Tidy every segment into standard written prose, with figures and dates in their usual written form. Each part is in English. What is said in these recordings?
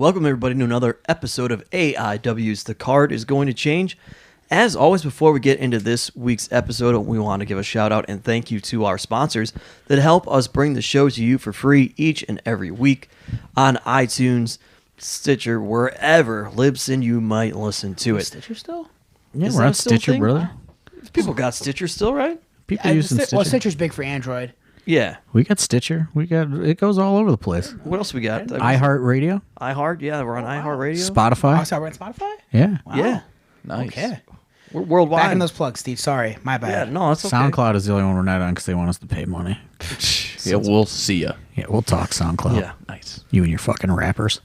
Welcome, everybody, to another episode of AIW's The Card is Going to Change. As always, before we get into this week's episode, we want to give a shout out and thank you to our sponsors that help us bring the show to you for free each and every week on iTunes, Stitcher, wherever Libsyn you might listen to it. Stitcher still? Yeah, Is we're that on a still Stitcher, thing? brother. People got Stitcher still, right? People using Stitcher. Well, Stitcher's big for Android. Yeah. We got Stitcher. It goes all over the place. What else we got? iHeartRadio, iHeart, yeah, we're on iHeartRadio. Spotify. Oh, sorry, we're on Spotify? Yeah. Wow. Yeah. Nice. Okay. We're worldwide. Back in those plugs, Steve. Sorry. My bad. Yeah, no, it's okay. SoundCloud is the only one we're not on because they want us to pay money. Yeah, we'll see ya. Yeah, we'll talk SoundCloud. Yeah. Nice. You and your fucking rappers.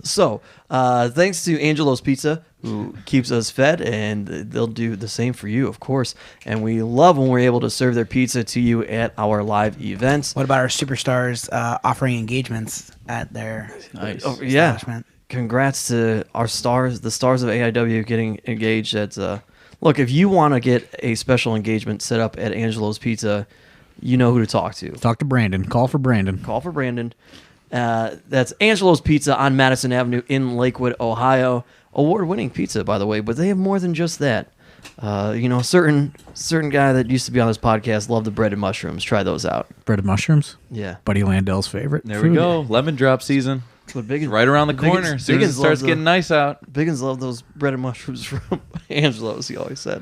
So, thanks to Angelo's Pizza, who keeps us fed, and they'll do the same for you, of course. And we love when we're able to serve their pizza to you at our live events. What about our superstars offering engagements at their Nice. Oh, yeah. establishment? Congrats to our stars, the stars of AIW getting engaged at... look, if you want to get a special engagement set up at Angelo's Pizza, you know who to talk to. Talk to Brandon. Call for Brandon. Call for Brandon. That's Angelo's Pizza on Madison Avenue in Lakewood, Ohio. Award-winning pizza, by the way, but they have more than just that. A certain guy that used to be on this podcast loved the breaded mushrooms. Try those out. Breaded mushrooms. Yeah. Buddy Landell's favorite. There food. we go. Lemon drop season. That's what Biggins, Right around the Biggins- corner. As soon as it Biggins starts loved getting nice out. Biggins loved those breaded mushrooms from Angelo's, he always said.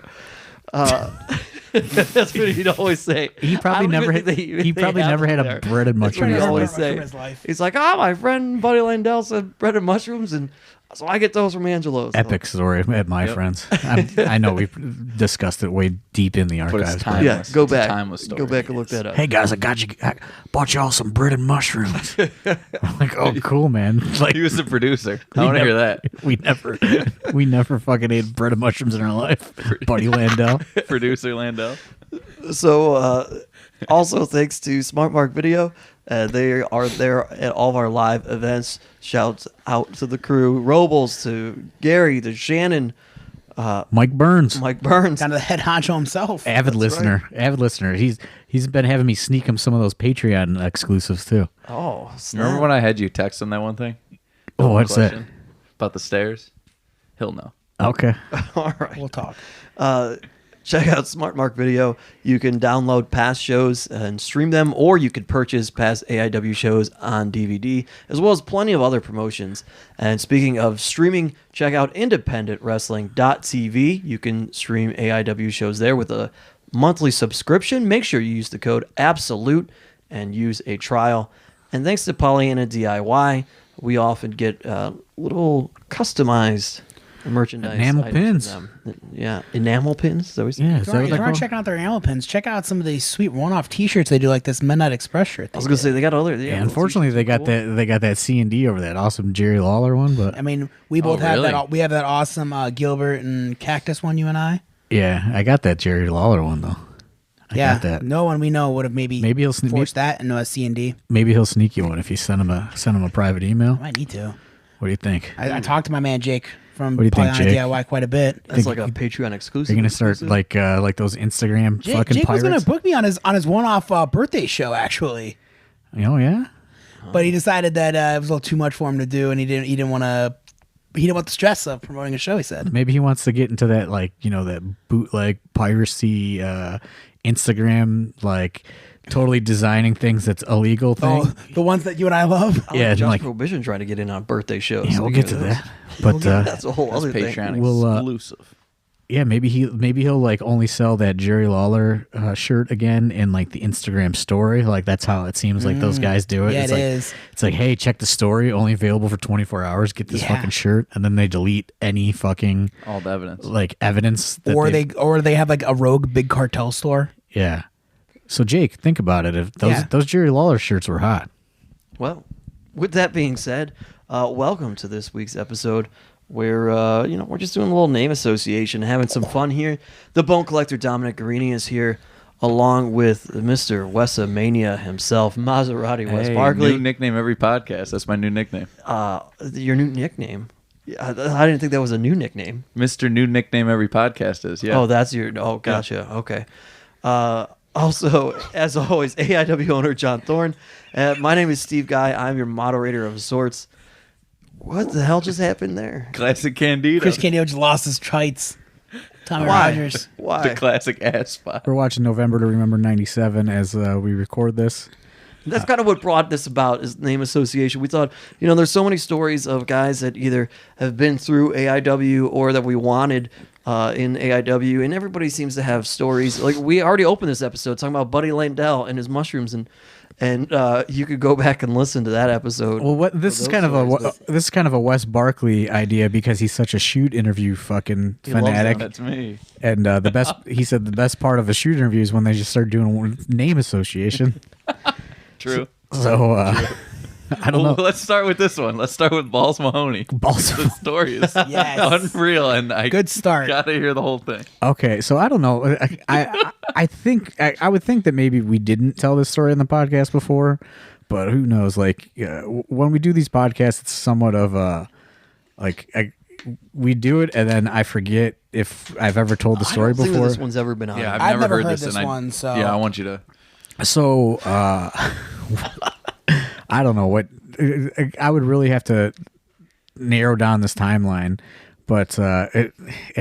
That's what he'd always say. He probably never had. He probably never had a breaded That's what mushroom. he'd in his always life. say. From his life. He's like, my friend Buddy Landell said breaded mushrooms, and so I get those from Angelo's. Epic story at my friends. I know we've discussed it way deep in the But archives. it's but- time. Yeah, go It's a back. timeless story. Go back and look that up. Hey guys, I bought y'all some breaded mushrooms. I'm like, oh, cool, man. Like, He was the producer. I want to hear that. We never fucking ate breaded mushrooms in our life. Buddy Landell. Producer Landell. So, also thanks to Smart Mark Video. They are there at all of our live events. Shouts out to the crew. Robles, to Gary, to Shannon, Mike Burns. Mike Burns. Down to the head honcho himself. Avid listener. He's been having me sneak him some of those Patreon exclusives too. Oh, snap. Remember when I had you text him that one thing? Oh, what's that? Question about the stairs? He'll know. Okay. All right. We'll talk. Check out Smart Mark Video. You can download past shows and stream them, or you can purchase past AIW shows on DVD, as well as plenty of other promotions. And speaking of streaming, check out independentwrestling.tv. You can stream AIW shows there with a monthly subscription. Make sure you use the code ABSOLUTE and use a trial. And thanks to Pollyanna DIY, we often get little customized merchandise. Enamel items pins. from them. Yeah, enamel pins. Is that what you Yeah, said? is If that you what they're aren't called? checking out their enamel pins, check out some of these sweet one-off T-shirts they do, like this Midnight Express shirt. I was gonna say they got other. Yeah, Yeah, unfortunately, they got that C&D over that awesome Jerry Lawler one, but I mean, we both have really? that. We have that awesome Gilbert and Cactus one. You and I. yeah, I got that Jerry Lawler one though. I Yeah. got that. No one we know would have maybe Maybe he'll forced that into a C&D. Maybe he'll sneak you one if you send him a private email. I might need to. What do you think? I talked to my man Jake from What do you think, Pollyanna Jake? DIY quite a bit. That's like a Patreon exclusive. You're gonna start exclusive? like those Instagram Jake, fucking Jake was pirates. gonna book me on his one-off birthday show actually, Oh yeah. but he decided that it was a little too much for him to do, and he didn't want the stress of promoting a show. He said. Maybe he wants to get into that that bootleg piracy Instagram totally designing things that's illegal thing. Oh, the ones that you and I love. yeah, Just like Prohibition trying to get in on birthday shows. yeah, we'll get to that. But That's a whole That's other thing. Patreon We'll, exclusive. yeah, maybe he'll only sell that Jerry Lawler shirt again in the Instagram story. Like that's how it seems like those guys do it. Yeah, it's it like, is. It's like, hey, check the story, only available for 24 hours. Get this Yeah. fucking shirt, and then they delete any fucking All the evidence. evidence. That Or they have like a rogue big cartel store. yeah. So Jake, think about it. If Yeah. those Jerry Lawler shirts were hot. Well, with that being said, welcome to this week's episode where we're just doing a little name association, having some fun here. The Bone Collector Dominic Guarini is here, along with Mr. Wessa Mania himself, Maserati Wes Hey, Barkley. new nickname every podcast. That's my new nickname. Your new nickname. I didn't think that was a new nickname. Mr. New Nickname Every Podcast is, yeah. Oh, that's your. Oh, gotcha. Okay. Also, as always, AIW owner John Thorne. My name is Steve Guy. I'm your moderator of sorts. What the hell just happened there? Classic Candido. Chris Candido just lost his tights. Tommy Why? Rogers. Why? The classic ass spot. We're watching November to Remember '97 as we record this. That's kind of what brought this about, is name association. We thought, there's so many stories of guys that either have been through AIW or that we wanted in AIW, and everybody seems to have stories. Like, we already opened this episode talking about Buddy Landell and his mushrooms, and you could go back and listen to that episode. Well, this is kind of a Wes Barkley idea because he's such a shoot interview fucking He loves fanatic. That's me. And he said the best part of a shoot interview is when they just start doing name association. True. So I don't know. Let's start with this one. Let's start with Balls Mahoney. Balls The story is Yes. unreal, and I Good start. gotta hear the whole thing. Okay, so I don't know. I think I would think that maybe we didn't tell this story on the podcast before, but who knows? Like when we do these podcasts, it's somewhat of a we do it and then I forget if I've ever told the story I don't think that before. this one's ever been on. Yeah, I've never heard this, this and one, so- yeah, I want you to. So I don't know what I would really have to narrow down this timeline, but it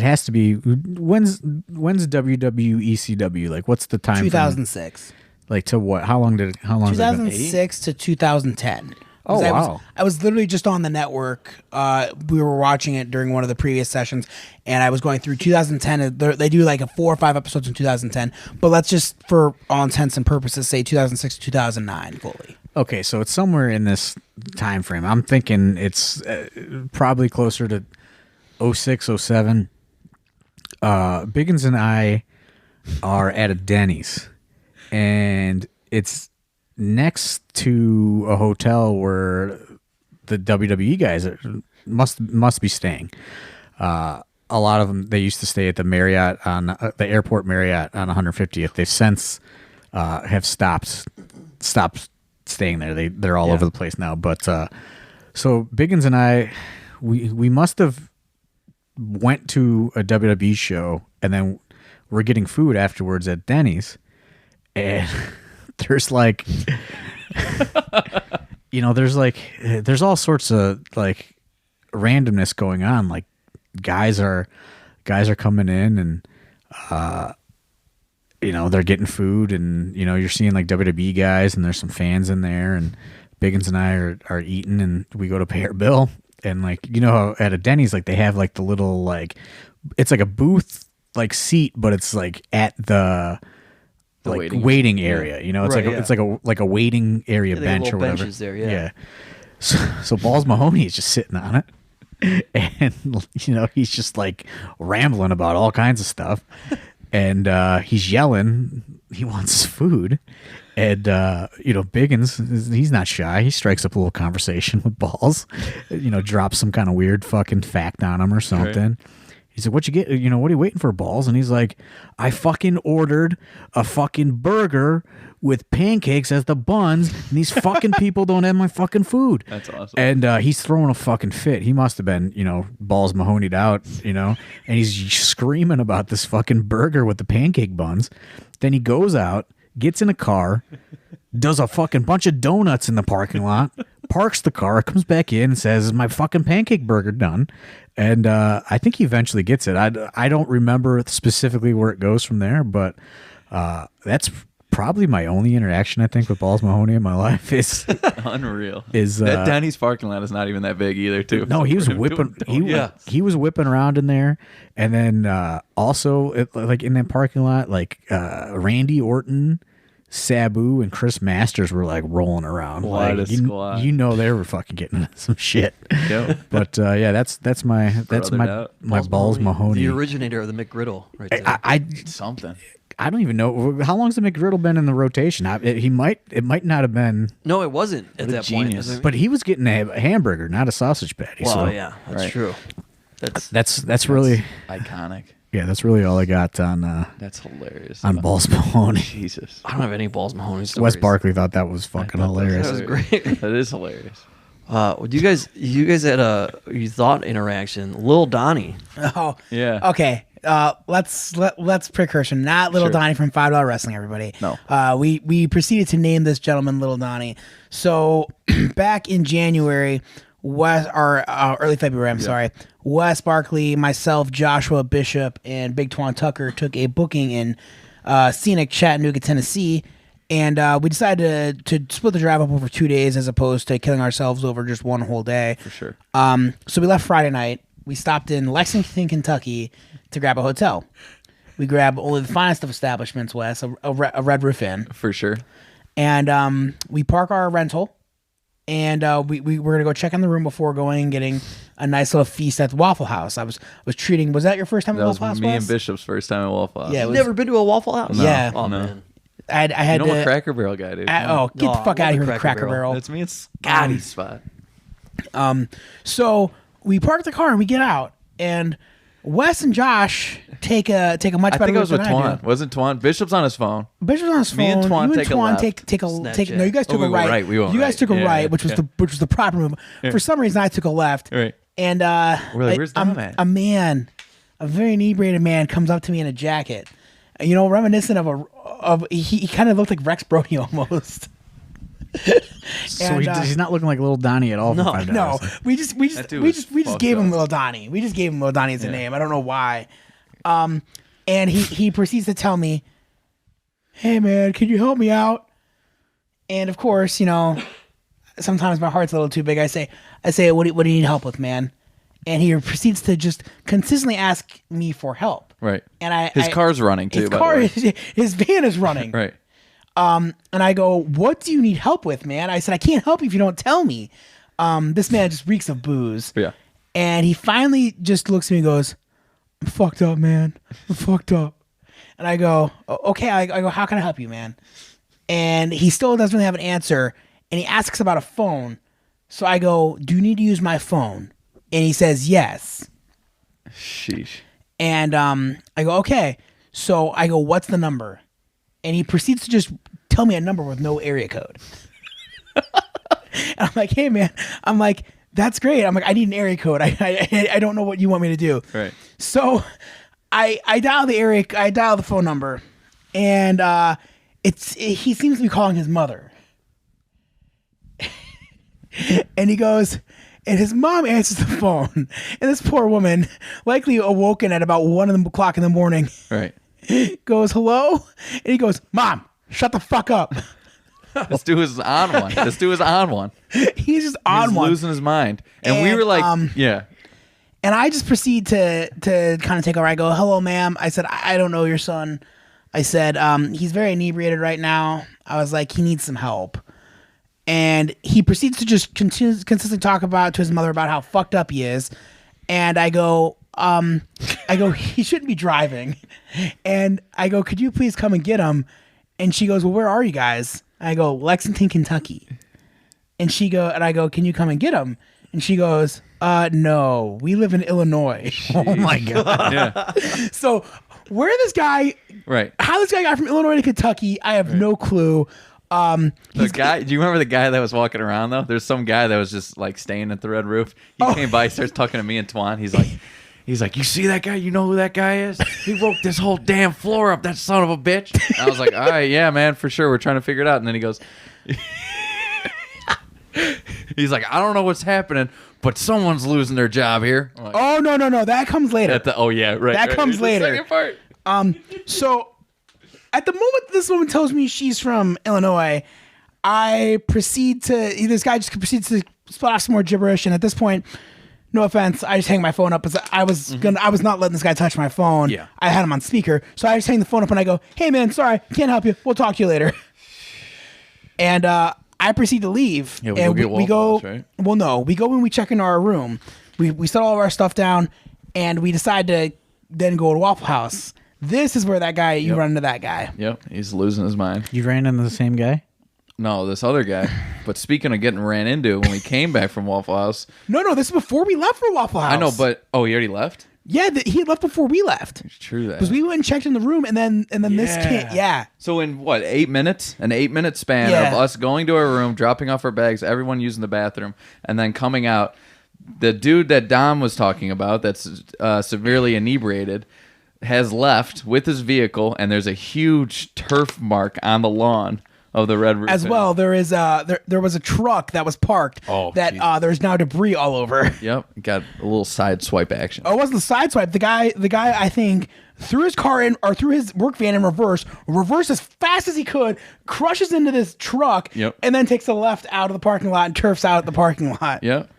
has to be when's WWECW? Like, what's the time? 2006. Like to what? How long has it been? 2006 to 2010. Oh, 'Cause wow. I was literally just on the network. We were watching it during one of the previous sessions, and I was going through 2010. They do like 4 or 5 episodes in 2010, but let's just, for all intents and purposes, say 2006 to 2009 fully. Okay, so it's somewhere in this time frame. I'm thinking it's probably closer to 06, 07. Biggins and I are at a Denny's, and it's next to a hotel where the WWE guys must be staying. A lot of them, they used to stay at the Marriott on the airport Marriott on 150th. They've since have stopped staying there. They're all over the place now. But so Biggins and I, we must have went to a WWE show, and then we're getting food afterwards at Denny's, and there's like, there's all sorts of like randomness going on. Like guys are coming in and they're getting food, and you're seeing like WWE guys, and there's some fans in there, and Biggins and I are eating, and we go to pay our bill, and like how at a Denny's like they have like the little like it's like a booth like seat, but it's like at the like waiting area. It's Right, it's like a waiting area they have bench or little whatever. benches there, yeah. So Balls Mahoney is just sitting on it. And he's just like rambling about all kinds of stuff, and he's yelling he wants his food, and Biggins, he's not shy. He strikes up a little conversation with Balls, drops some kind of weird fucking fact on him or something. Right. He said, "What you get? What are you waiting for, Balls?" And he's like, "I fucking ordered a fucking burger with pancakes as the buns, and these fucking people don't have my fucking food." That's awesome. And he's throwing a fucking fit. He must have been, Balls Mahoney'd out, and he's screaming about this fucking burger with the pancake buns. Then he goes out, gets in a car, does a fucking bunch of donuts in the parking lot, parks the car, comes back in and says, "Is my fucking pancake burger done?" And I think he eventually gets it. I don't remember specifically where it goes from there, but that's probably my only interaction I think with Balls Mahoney in my life. Is unreal. That Denny's parking lot is not even that big either, too. No, he was whipping. He was whipping around in there, and then also like in that parking lot, like Randy Orton, Sabu, and Chris Masters were like rolling around. What like, a squad! They were fucking getting into some shit. Yep. But that's my Balls Mahoney, the originator of the McGriddle, right there. I something. I don't even know how long's the McGriddle been in the rotation. It might not have been. No, it wasn't at that genius. point. But he was getting a hamburger, not a sausage patty. Well, so yeah, that's right. true. That's really iconic. Yeah, that's really all I got on. That's hilarious. On Balls Mahoney. Jesus, I don't have any Balls Mahoney stories. Wes Barkley thought that was fucking hilarious. That was great. That is hilarious. You guys had a thought interaction. Lil Donnie. Oh, Yeah. Okay. Let's precursor, not Little Sure. Donnie from $5 Wrestling, everybody. No. We proceeded to name this gentleman Little Donnie. So back in January, early February, I'm sorry, Wes Barkley, myself, Joshua Bishop, and Big Twan Tucker took a booking in scenic Chattanooga, Tennessee. And we decided to split the drive up over 2 days as opposed to killing ourselves over just one whole day. For sure. So we left Friday night. We stopped in Lexington, Kentucky to grab a hotel. We grabbed only the finest of establishments, Wes, a Red Roof Inn. For sure. And we park our rental. And we were going to go check in the room before going and getting a nice little feast at the Waffle House. Was that your first time at That was Waffle House, me Wes? and Bishop's first time at Waffle House. Yeah, it was- Never been to a Waffle House? No. Yeah. Oh, No. man. I had You know to... what Cracker Barrel guy, dude? get No, the fuck I out of love here the with Cracker Cracker Barrel. That's me and Scotty's spot. So we park the car and we get out, and Wes and Josh take a much I better think I was route with than I Twan. do. Wasn't Twan? Bishop's on his phone. Bishop's on his phone. Me and Twan you take a and Twan left. take Snapchat. no. You guys took we a went right. right. We went you guys right. took a Yeah, right, which was yeah. the proper move. For some reason, I took a left. Right. And We're like, where's Dom at? a very inebriated man, comes up to me in a jacket. You know, reminiscent of he kind of looked like Rex Brody almost. So And, he's not looking like Little Donnie at all. No, for $5. No, we just dude was gave him fucked up. Little Donnie. We just gave him Little Donnie as a name. I don't know why. And he proceeds to tell me, "Hey man, can you help me out?" And of course, you know, sometimes my heart's a little too big. I say, what do you need help with, man? And he proceeds to just consistently ask me for help. Right. And His car's running too. his by the car, way. his van is running. Right. And I go, "What do you need help with, man?" I said, "I can't help you if you don't tell me." This man just reeks of booze. Yeah. And he finally just looks at me and goes, "I'm fucked up, man. I'm fucked up." And I go, "Okay." I go, "How can I help you, man?" And he still doesn't really have an answer. And he asks about a phone. So I go, "Do you need to use my phone?" And he says, "Yes." Sheesh. And I go, "Okay." So I go, "What's the number?" And he proceeds to just tell me a number with no area code. And I'm like, "Hey, man." I'm like, "That's great." I'm like, "I need an area code. I don't know what you want me to do." Right. So I dial the phone number, and he seems to be calling his mother. And he goes, and his mom answers the phone, and this poor woman, likely awoken at about 1:00 in the morning, Right. goes, "Hello?" And he goes, "Mom, shut the fuck up." This dude was on one. This dude was on one. He's just He on was one. losing his mind. And we And, were like, yeah. And I just proceed to kind of take over. I go, "Hello, ma'am." I said, I don't know your son." I said, "He's very inebriated right now." I was like, "He needs some help." And he proceeds to just consistently talk to his mother about how fucked up he is. And I go, "He shouldn't be driving." And I go, "Could you please come and get him?" And she goes, "Well, where are you guys?" I go, "Lexington, Kentucky." And I go, "Can you come and get him?" And she goes, "No, we live in Illinois." Oh my god! Yeah. So where this guy, Right. how this guy got from Illinois to Kentucky, I have no clue. The guy, do you remember the guy that was walking around though? There's some guy that was just like staying at the Red Roof. He came by, starts talking to me and Twan. He's like, "You see that guy? You know who that guy is? He broke this whole damn floor up, that son of a bitch." And I was like, "All right, yeah, man, for sure. We're trying to figure it out." And then he goes, he's like, "I don't know what's happening, but someone's losing their job here." I'm like, Oh, no, that comes later. yeah, right. That right. comes The later. second part. So at the moment this woman tells me she's from Illinois, this guy just proceeds to spit off some more gibberish. And at this point, no offense, I just hang my phone up. I was not letting this guy touch my phone. Yeah. I had him on speaker. So I just hang the phone up and I go, "Hey man, sorry, can't help you. We'll talk to you later." And I proceed to leave. Yeah, we and go get we go, Waffle House, right? well, no, we go when we check into our room. We set all of our stuff down and we decide to then go to Waffle House. This is where you run into that guy. Yep, he's losing his mind. You ran into the same guy? No, this other guy. But speaking of getting ran into, when we came back from Waffle House, No, this is before we left for Waffle House. I know, but he already left. Yeah, he had left before we left. It's true that. Because we went and checked in the room, and then this kid, yeah. So in what, 8 minutes? An 8-minute span Yeah. of us going to our room, dropping off our bags, everyone using the bathroom, and then coming out. The dude that Dom was talking about, that's severely inebriated, has left with his vehicle, and there's a huge turf mark on the lawn of the Red Roof As Inn. well, there is there was a truck that was parked that there's now debris all over. Yep, got a little side swipe action. Oh, it wasn't the side swipe. The guy I think threw his car in or threw his work van in reverse as fast as he could, crushes into this truck, and then takes a left out of the parking lot and turfs out the parking lot. Yep.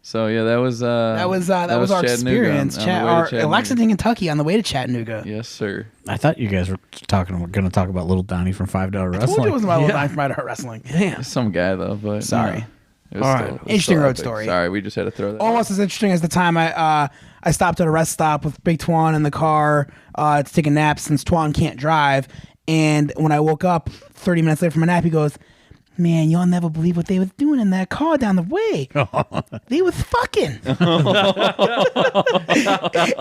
So yeah, that was our experience. Lexington, Kentucky, on the way to Chattanooga. Yes, sir. I thought you guys were going to talk about Little Donnie from $5 Wrestling. I told you it was about Little Donnie from $5 Wrestling. Damn. Some guy though, but sorry. It was All still, right. it was Interesting still road epic. story. Sorry, we just had to throw that. Almost as interesting as the time I stopped at a rest stop with Big Twan in the car to take a nap since Twan can't drive. And when I woke up 30 minutes later from a nap, he goes, "Man, y'all never believe what they was doing in that car down the way. They was fucking."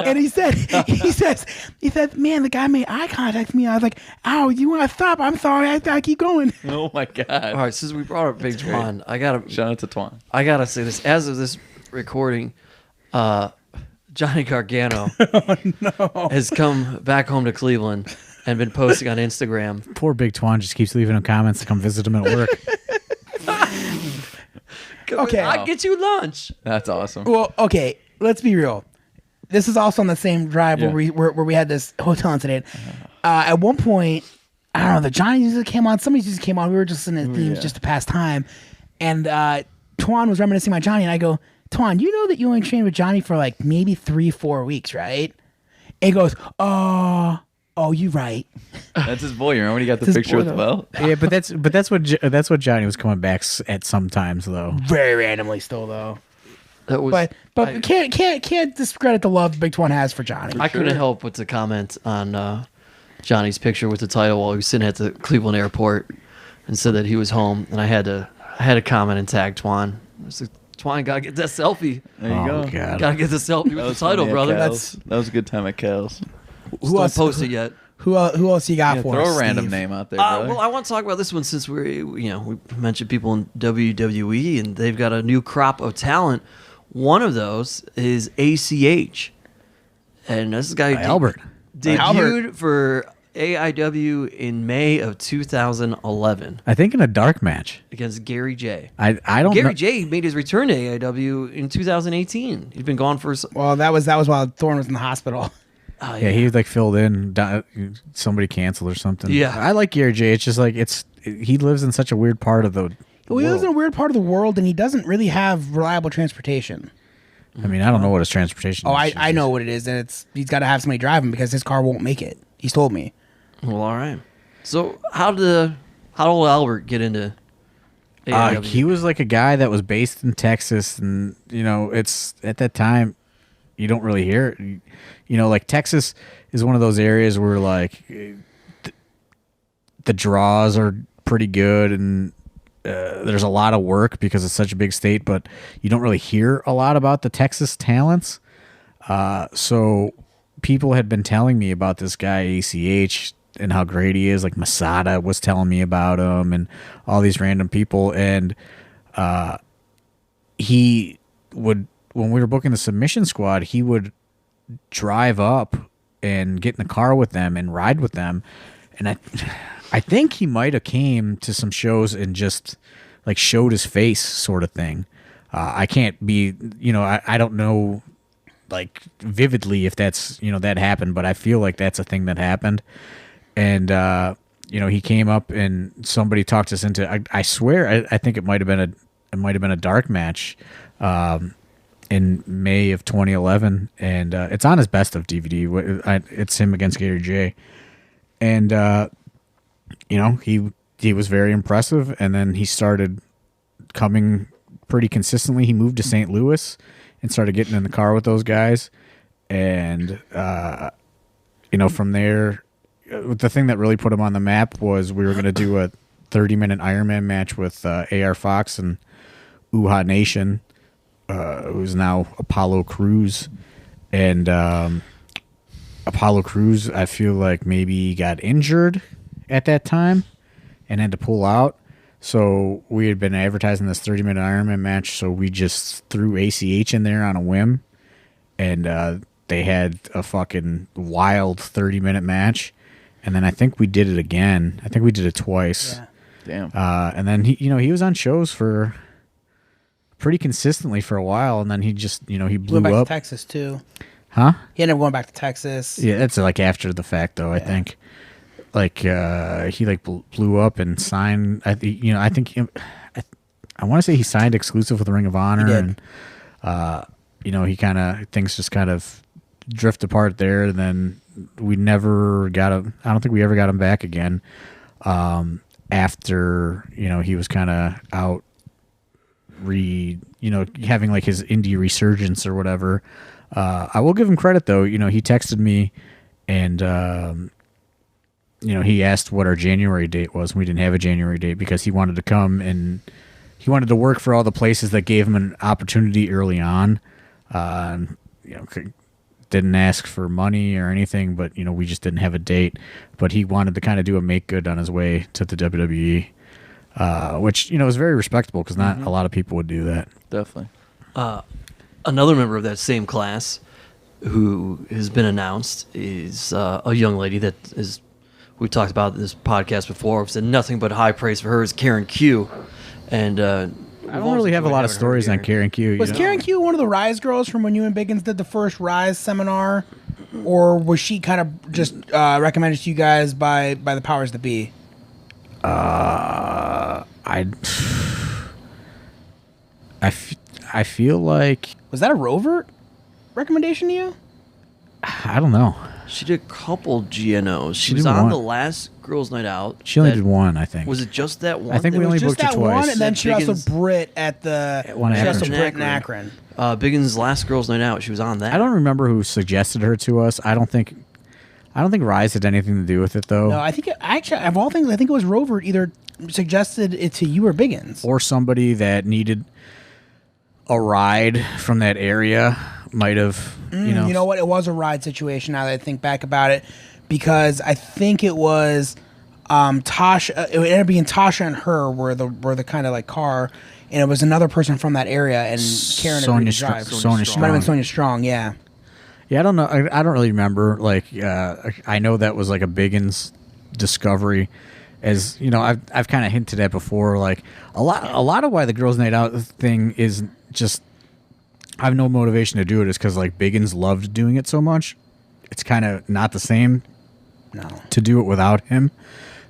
And he said, "Man, the guy made eye contact with me. I was like, ow, you want to stop? I'm sorry. I keep going." Oh my god! All right, since we brought up Big Twan, Shout out to Twan. I gotta say this. As of this recording, Johnny Gargano has come back home to Cleveland and been posting on Instagram. Poor Big Twan just keeps leaving him comments to come visit him at work. Okay. I'll get you lunch. That's awesome. Well, okay, let's be real. This is also on the same drive where we had this hotel incident. At one point, I don't know, the Johnny music came on, somebody just came on. We were just listening to themes just to pass time. And Twan was reminiscing about Johnny, and I go, "Twan, you know that you only trained with Johnny for like maybe 3-4 weeks, right?" And he goes, "Oh, you right." That's his boy. You remember when he got the picture with the belt? Yeah, but that's what Johnny was coming back at sometimes though. Very randomly still though. That was, But can't discredit the love Big Twan has for Johnny. I couldn't help but to comment on Johnny's picture with the title while he was sitting at the Cleveland airport and said that he was home, and I had to comment and tag Twan. I was like, "Twan, gotta get that selfie. There you go. God. Gotta get the selfie with the title, brother." That was a good time at Cal's. Who else posted yet? Who else you got for Throw us, a random Steve? name out there, brother. Well, I want to talk about this one since we mentioned people in WWE and they've got a new crop of talent. One of those is ACH, and this guy Albert debuted for AIW in May of 2011 I think in a dark match. against Gary J. I don't know. Gary J made his return to AIW in 2018. He'd been gone for Well, that was while Thorne was in the hospital. Yeah, he like filled in. Somebody canceled or something. Yeah. I like Gary J. It's just like he lives in such a weird part of the. Well, he lives in a weird part of the world, and he doesn't really have reliable transportation. I mean, I don't know what his transportation. Oh, is. I know what it is, and he's got to have somebody drive him because his car won't make it. He's told me. Well, all right. So how did Albert get into AIW? He was like a guy that was based in Texas, and it's at that time you don't really hear it. Like Texas is one of those areas where like the draws are pretty good, and there's a lot of work because it's such a big state, but you don't really hear a lot about the Texas talents. So people had been telling me about this guy ACH and how great he is. Like Masada was telling me about him, and all these random people. And he would, when we were booking the submission squad, he would drive up and get in the car with them and ride with them. And I think he might have came to some shows and just like showed his face sort of thing. I can't be, I don't know like vividly if that's, that happened, but I feel like that's a thing that happened. And, he came up and somebody talked us into, I swear, I think it might've been a dark match, in May of 2011. And, it's on his best of DVD. It's him against Gary J. And, he was very impressive. And then he started coming pretty consistently. He moved to St. Louis and started getting in the car with those guys. And, from there, the thing that really put him on the map was we were going to do a 30-minute Ironman match with AR Fox and Uha Nation, who's now Apollo Crews. And Apollo Crews, I feel like maybe got injured at that time and had to pull out. So we had been advertising this 30-minute Ironman match, so we just threw ACH in there on a whim. And they had a fucking wild 30-minute match, and then I think we did it again. I think we did it twice. Yeah. Damn. And then he was on shows for pretty consistently for a while, and then he just he blew Went back up. to Texas too. Huh? He ended up going back to Texas. Yeah, that's like after the fact though. I think like he like blew up and signed. I think I want to say he signed exclusive with Ring of Honor, He did. and he kind of things just kind of drift apart there. And then we never got him. I don't think we ever got him back again. After he was kind of out, having like his indie resurgence or whatever. I will give him credit though. He texted me, and he asked what our January date was. And we didn't have a January date because he wanted to come and he wanted to work for all the places that gave him an opportunity early on. Didn't ask for money or anything, but we just didn't have a date. But he wanted to kind of do a make good on his way to the WWE, which is very respectable because not a lot of people would do that. Definitely. Another member of that same class who has been announced is a young lady that is. We talked about this podcast before. We've said nothing but high praise for her. Is Karen Q, and I don't really have a lot of stories on Karen Q. Was Karen Q one of the Rise girls from when you and Biggins did the first Rise seminar, or was she kind of just recommended to you guys by the powers that be? I feel like Was that a Rover recommendation to you? I don't know. She did a couple GNOs. She She was did on one. the last Girls' Night Out. She only That- did one, I think. Was it just that one? I think that we was only just booked her that twice. one, and then That she also Biggins- Brit at the. One she at also Akron. Brit in Akron. Biggins' last Girls' Night Out. She was on that. I don't remember who suggested her to us. I don't think Rise had anything to do with it though. No, I think actually of all things, I think it was Rover either suggested it to you or Biggins. Or somebody that needed a ride from that area might have, You know what? It was a ride situation. Now that I think back about it, because I think it was Tasha. It ended up being Tasha and her were the kind of like car, and it was another person from that area. And Karen agreed to drive. Sonia It might have been Strong. Sonia Strong. Yeah. Yeah, I don't know. I don't really remember. Like, I know that was like a Biggins discovery. As I've kind of hinted at before. Like a lot of why the Girls' Night Out thing is just I have no motivation to do it is because like Biggins loved doing it so much. It's kind of not the same. No. To do it without him.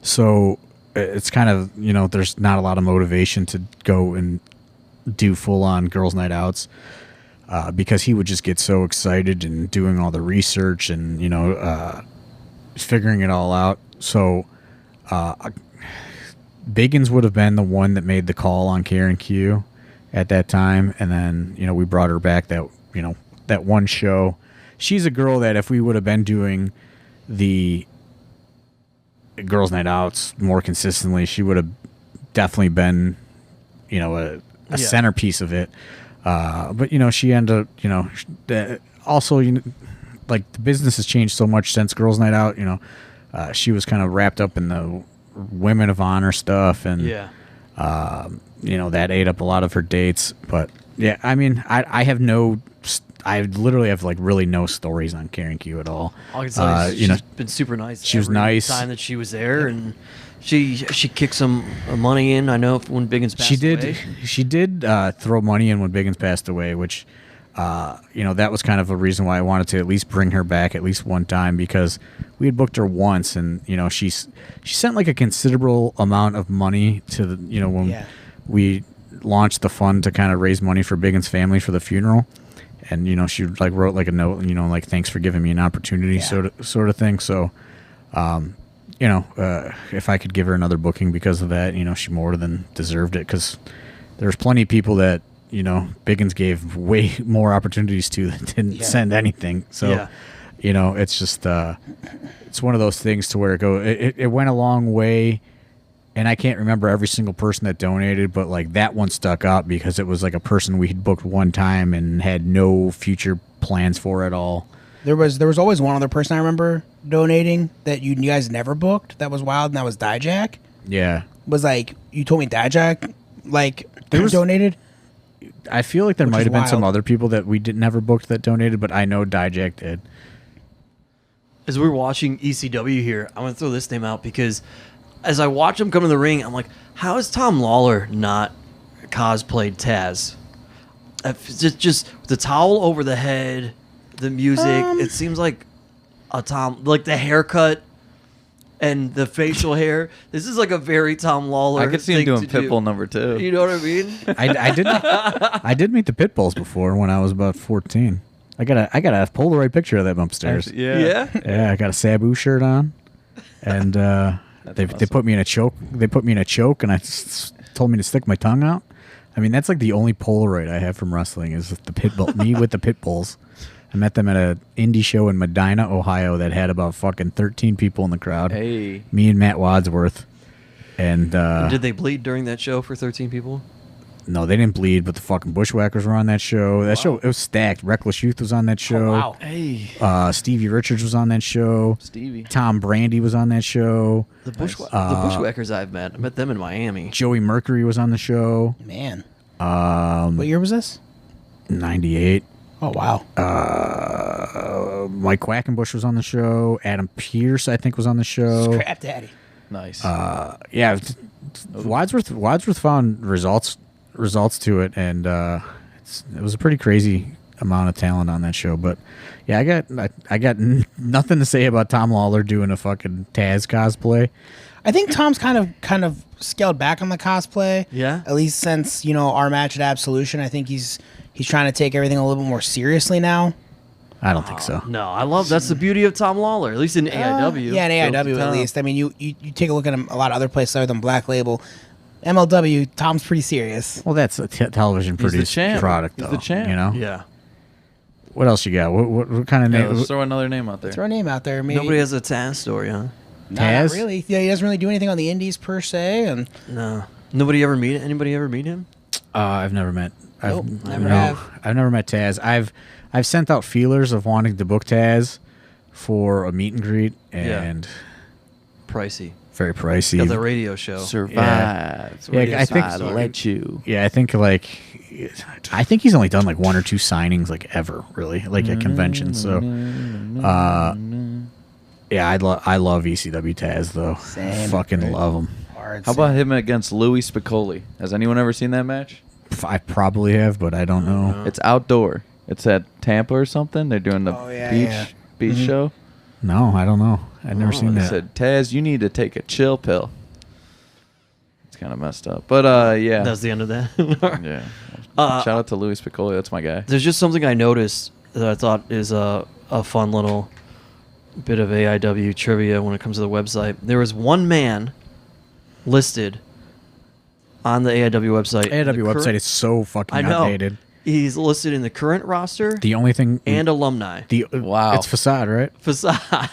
So it's kind of there's not a lot of motivation to go and do full on Girls' Night Outs. Because he would just get so excited and doing all the research and figuring it all out. So Biggins would have been the one that made the call on Karen Q at that time, and then we brought her back that one show. She's a girl that if we would have been doing the Girls' Night Outs more consistently, she would have definitely been a centerpiece of it. But she ended up, also, like the business has changed so much since Girls' Night Out. She was kind of wrapped up in the Women of Honor stuff, and that ate up a lot of her dates. But yeah, I mean, I literally have like really no stories on Karen Q at all. All I can say is she's been super nice. She was every nice. time that she was there, and she kicked some money in. I know when Biggins passed away. She did throw money in when Biggins passed away, which that was kind of a reason why I wanted to at least bring her back at least one time, because we had booked her once, and she sent like a considerable amount of money to the when we launched the fund to kind of raise money for Biggins' family for the funeral. And she like wrote like a note, like thanks for giving me an opportunity, sort of thing. So, if I could give her another booking because of that, she more than deserved it, because there's plenty of people that Biggins gave way more opportunities to that didn't send anything. So, it's just it's one of those things to where it went a long way. And I can't remember every single person that donated, but like that one stuck out because it was like a person we had booked one time and had no future plans for at all. There was always one other person I remember donating that you guys never booked. That was wild, and that was Dijak. Yeah. Was like you told me Dijak like donated. I feel like there Which might is have been some wild. other people that we never booked that donated, but I know Dijak did. As we're watching ECW here, I want to throw this name out because as I watch him come to the ring, I'm like, how is Tom Lawler not cosplayed Taz? Just the towel over the head, the music. It seems like a Tom, like the haircut and the facial hair. This is like a very Tom Lawler. I could see him thing doing to do. Pitbull number 2. You know what I mean? I did meet the Pitbulls before when I was about 14. I got a Polaroid picture of them upstairs. Yeah. Yeah, I got a Sabu shirt on, and they put me in a choke. They put me in a choke, and told me to stick my tongue out. I mean, that's like the only Polaroid I have from wrestling is the Pitbull. Me with the Pitbulls. I met them at an indie show in Medina, Ohio, that had about fucking 13 people in the crowd. Hey. Me and Matt Wadsworth, and Did they bleed during that show for 13 people? no, they didn't bleed, but the fucking Bushwhackers were on that show. That show, it was stacked. Reckless Youth was on that show. wow. Hey. Stevie Richards was on that show. Stevie. Tom Brandy was on that show. The Bushwhackers I met them in Miami. Joey Mercury was on the show. Man. What year was this? 98. Oh, wow. Mike Quackenbush was on the show. Adam Pierce, I think, was on the show. Scrap Daddy. Nice. Yeah, Wadsworth found results to it, and it was a pretty crazy amount of talent on that show. But yeah, I got nothing to say about Tom Lawler doing a fucking Taz cosplay. I think Tom's kind of scaled back on the cosplay. Yeah? At least since, our match at Absolution. I think he's trying to take everything a little bit more seriously now. I don't think so. No, that's the beauty of Tom Lawler, at least in AIW. Yeah, in AIW at least. I mean, you take a look at him a lot of other places other than Black Label. MLW, Tom's pretty serious. Well, that's a television produced champ. product, He's though. the champ. You know. Yeah. What else you got? What kind of Yeah, name? let's throw another name out there. Throw a name out there. Maybe. Nobody has a Taz story, huh? Not Taz? really. Yeah, he doesn't really do anything on the indies per se. And No. Anybody ever meet him? I've never met. Nope, never have. I've never met Taz. I've sent out feelers of wanting to book Taz for a meet and greet, and Pricey. very pricey. Got the radio show. Survive. Yeah, I think- I'd let you. Yeah, I think he's only done like 1 or 2 signings like ever, really, like at conventions. So, yeah, I love ECW Taz though. Same. Fucking love him. hard. How about him against Louis Spicolli? Has anyone ever seen that match? I probably have, but I don't know. It's outdoor. It's at Tampa or something. They're doing the beach show. No, I don't know. I've never seen They that. said, Taz, you need to take a chill pill. It's kind of messed up, but yeah, That's the end of that. yeah. Uh, Shout out to Louis Spicolli. That's my guy. There's just something I noticed that I thought is a fun little bit of AIW trivia when it comes to the website. There was one man listed on the AIW website. AIW website is so fucking I know. outdated. He's listed in the current roster The only thing and alumni. Wow. it's facade, right? Facade.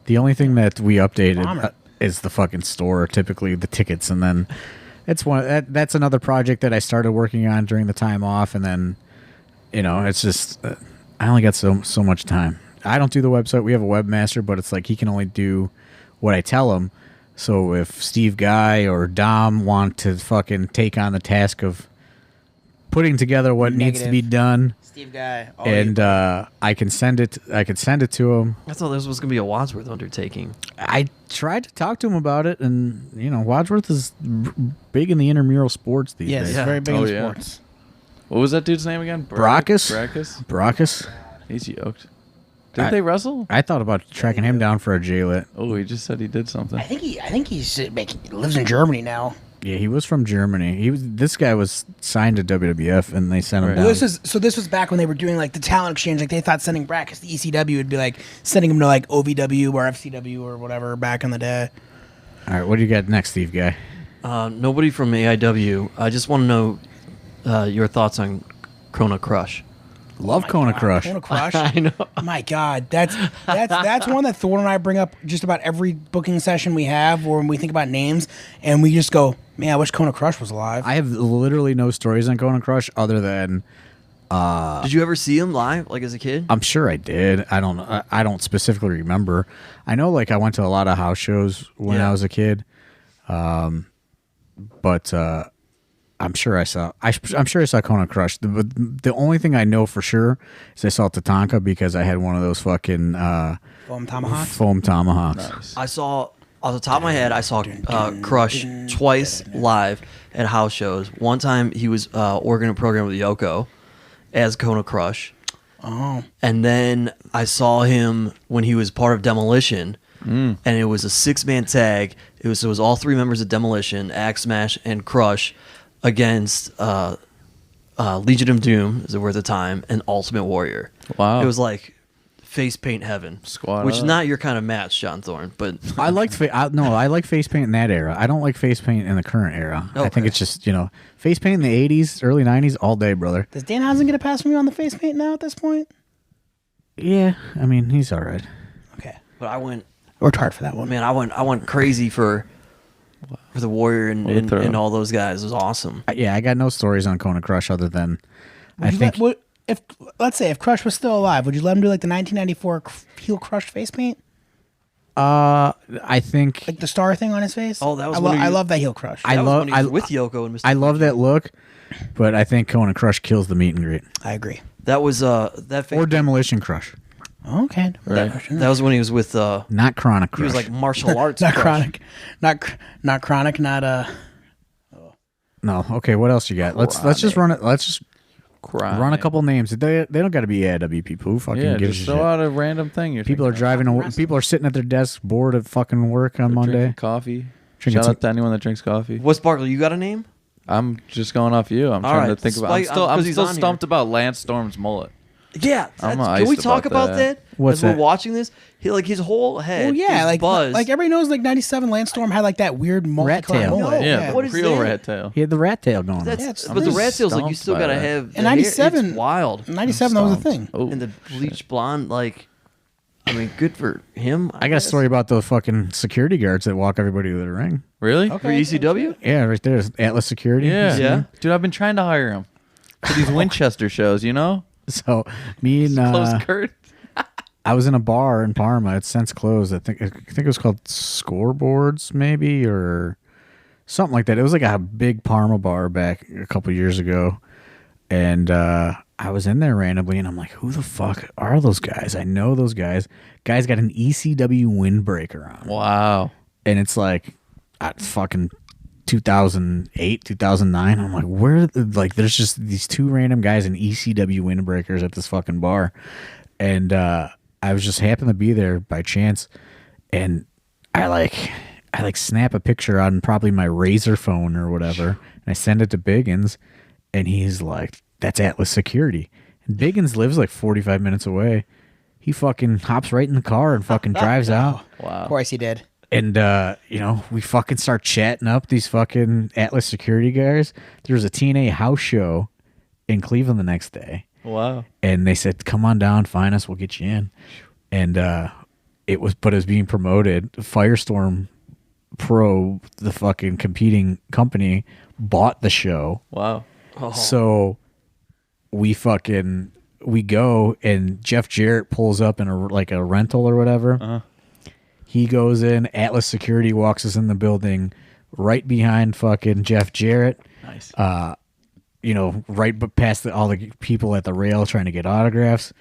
The only thing that we updated Bummer. is the fucking store, typically the tickets, and then it's that's another project that I started working on during the time off, and then it's just I only got so much time. I don't do the website. We have a webmaster, but it's like he can only do what I tell him. So if Steve Guy or Dom want to fucking take on the task of putting together what needs to be done, Steve Guy? and I can send it. I could send it to him. I thought this was going to be a Wadsworth undertaking. I tried to talk to him about it, and Wadsworth is big in the intramural sports these yes, days. Yeah. very big Oh, in yeah. sports. What was that dude's name again? Brackus? Brackus? He's yoked. Didn't they wrestle? I thought about tracking him down for a J-Lit. Oh, he just said he did something. I think he lives in Germany now. Yeah, he was from Germany. This guy was signed to WWF, and they sent him Right. down. Well, this was back when they were doing like the talent exchange. Like they thought sending Brackus to ECW would be like sending him to like OVW or FCW or whatever back in the day. All right, what do you got next, Steve Guy? Nobody from AIW. I just want to know your thoughts on Kona Crush. Love Kona Crush. Kona Crush. I know. My God, that's one that Thorne and I bring up just about every booking session we have, or when we think about names, and we just go, "Man, I wish Kona Crush was alive." I have literally no stories on Kona Crush other than Did you ever see him live, like as a kid? I'm sure I did. I don't specifically remember. I know, like, I went to a lot of house shows when Yeah. I was a kid, but I'm sure I saw. I'm sure I saw Kona Crush. The only thing I know for sure is I saw Tatanka because I had one of those fucking Foam Tomahawks. Foam tomahawks. Nice. I saw, off the top of my head, I saw Crush twice live at house shows. One time he was organizing a program with Yoko as Kona Crush. Oh. And then I saw him when he was part of Demolition, and it was a 6-man tag. It was all 3 members of Demolition, Axe Smash, and Crush, against Legion of Doom, as they were at the time, and Ultimate Warrior. Wow. It was like face paint heaven, Squad which is up. not your kind of match, John Thorne. But I liked I like face paint in that era. I don't like face paint in the current era. I think Okay. it's just face paint in the 80s, early 90s, all day, brother. Does Danhausen get a pass from you on the face paint now at this point? Yeah, I mean he's all right. Okay. but I went, Worked hard for that one. man, I went crazy for the Warrior and throw. all those guys. It was awesome. Yeah, I got no stories on Kona Crush other than I Would you think let's say if Crush was still alive, would you let him do like the 1994 heel Crush face paint, I think like the star thing on his face? Oh, that was I, when I you- love that heel Crush. I That was love when he was with Yoko and Mr. I love that look, but I think Kona Crush kills the meet and greet I agree. That was that or Demolition Crush, Okay. Right. that was when he was with not Chronic Crush. he was like martial arts. Not Crush. chronic, not chronic, not no. Okay, what else you got? Let's just run it. Let's just run a couple names. They don't got to be AIW people. Who fucking Yeah, gives just a throw shit? out a random thing. You're People are thinking driving. To, wrestling. people are sitting at their desk, bored of fucking work on of. Monday. Drinking coffee. Drinking Shout some- out to anyone that drinks coffee. What's Barkley? You got a name? I'm just going off you. I'm All trying right, to think about. Spike- I'm 'cause he's still on stumped here. about Lance Storm's mullet. Yeah, I'm can we iced talk about about that. that? What's As that? we're watching this, his whole head. Well, yeah, is like buzzed. everybody knows, like 97 Lance Storm had like that weird multicolored tail. mullet. No, Yeah, what the is real that? rat tail. He had the rat tail going. That's, Yeah, it's but the just rat tail's like you stumped still by gotta that. have. In the hair. 97 It's wild. 97, that was a Stumped. thing. Oh, And the bleach blonde, like, I mean, good for him. I got a story about the fucking security guards that walk everybody to the ring. really? for ECW. Yeah, right there, Atlas Security. Yeah. Yeah. Dude, I've been trying to hire him for these Winchester shows. You know, So me and close curtains. I was in a bar in Parma. It's since closed. I think it was called Scoreboards, maybe, or something like that. It was like a big Parma bar back a couple years ago, and I was in there randomly, and I'm like, "Who the fuck are those guys? I know those guys. Guys got an ECW windbreaker on, Wow. and it's like, fucking 2008, 2009. I'm like, where? Like, there's just these 2 random guys in ECW windbreakers at this fucking bar, and I was just happened to be there by chance, and I snap a picture on probably my Razor phone or whatever, and I send it to Biggins, and he's like, "That's Atlas Security." And Biggins lives like 45 minutes away. He fucking hops right in the car and fucking drives out. Wow. Of course he did. And, we fucking start chatting up these fucking Atlas Security guys. There was a TNA house show in Cleveland the next day. Wow. And they said, "Come on down, find us, we'll get you in." And it was being promoted. Firestorm Pro, the fucking competing company, bought the show. Wow. So we go, and Jeff Jarrett pulls up in a rental or whatever. Uh-huh. He goes in. Atlas Security walks us in the building, right behind fucking Jeff Jarrett. Nice. Right past all the people at the rail trying to get autographs.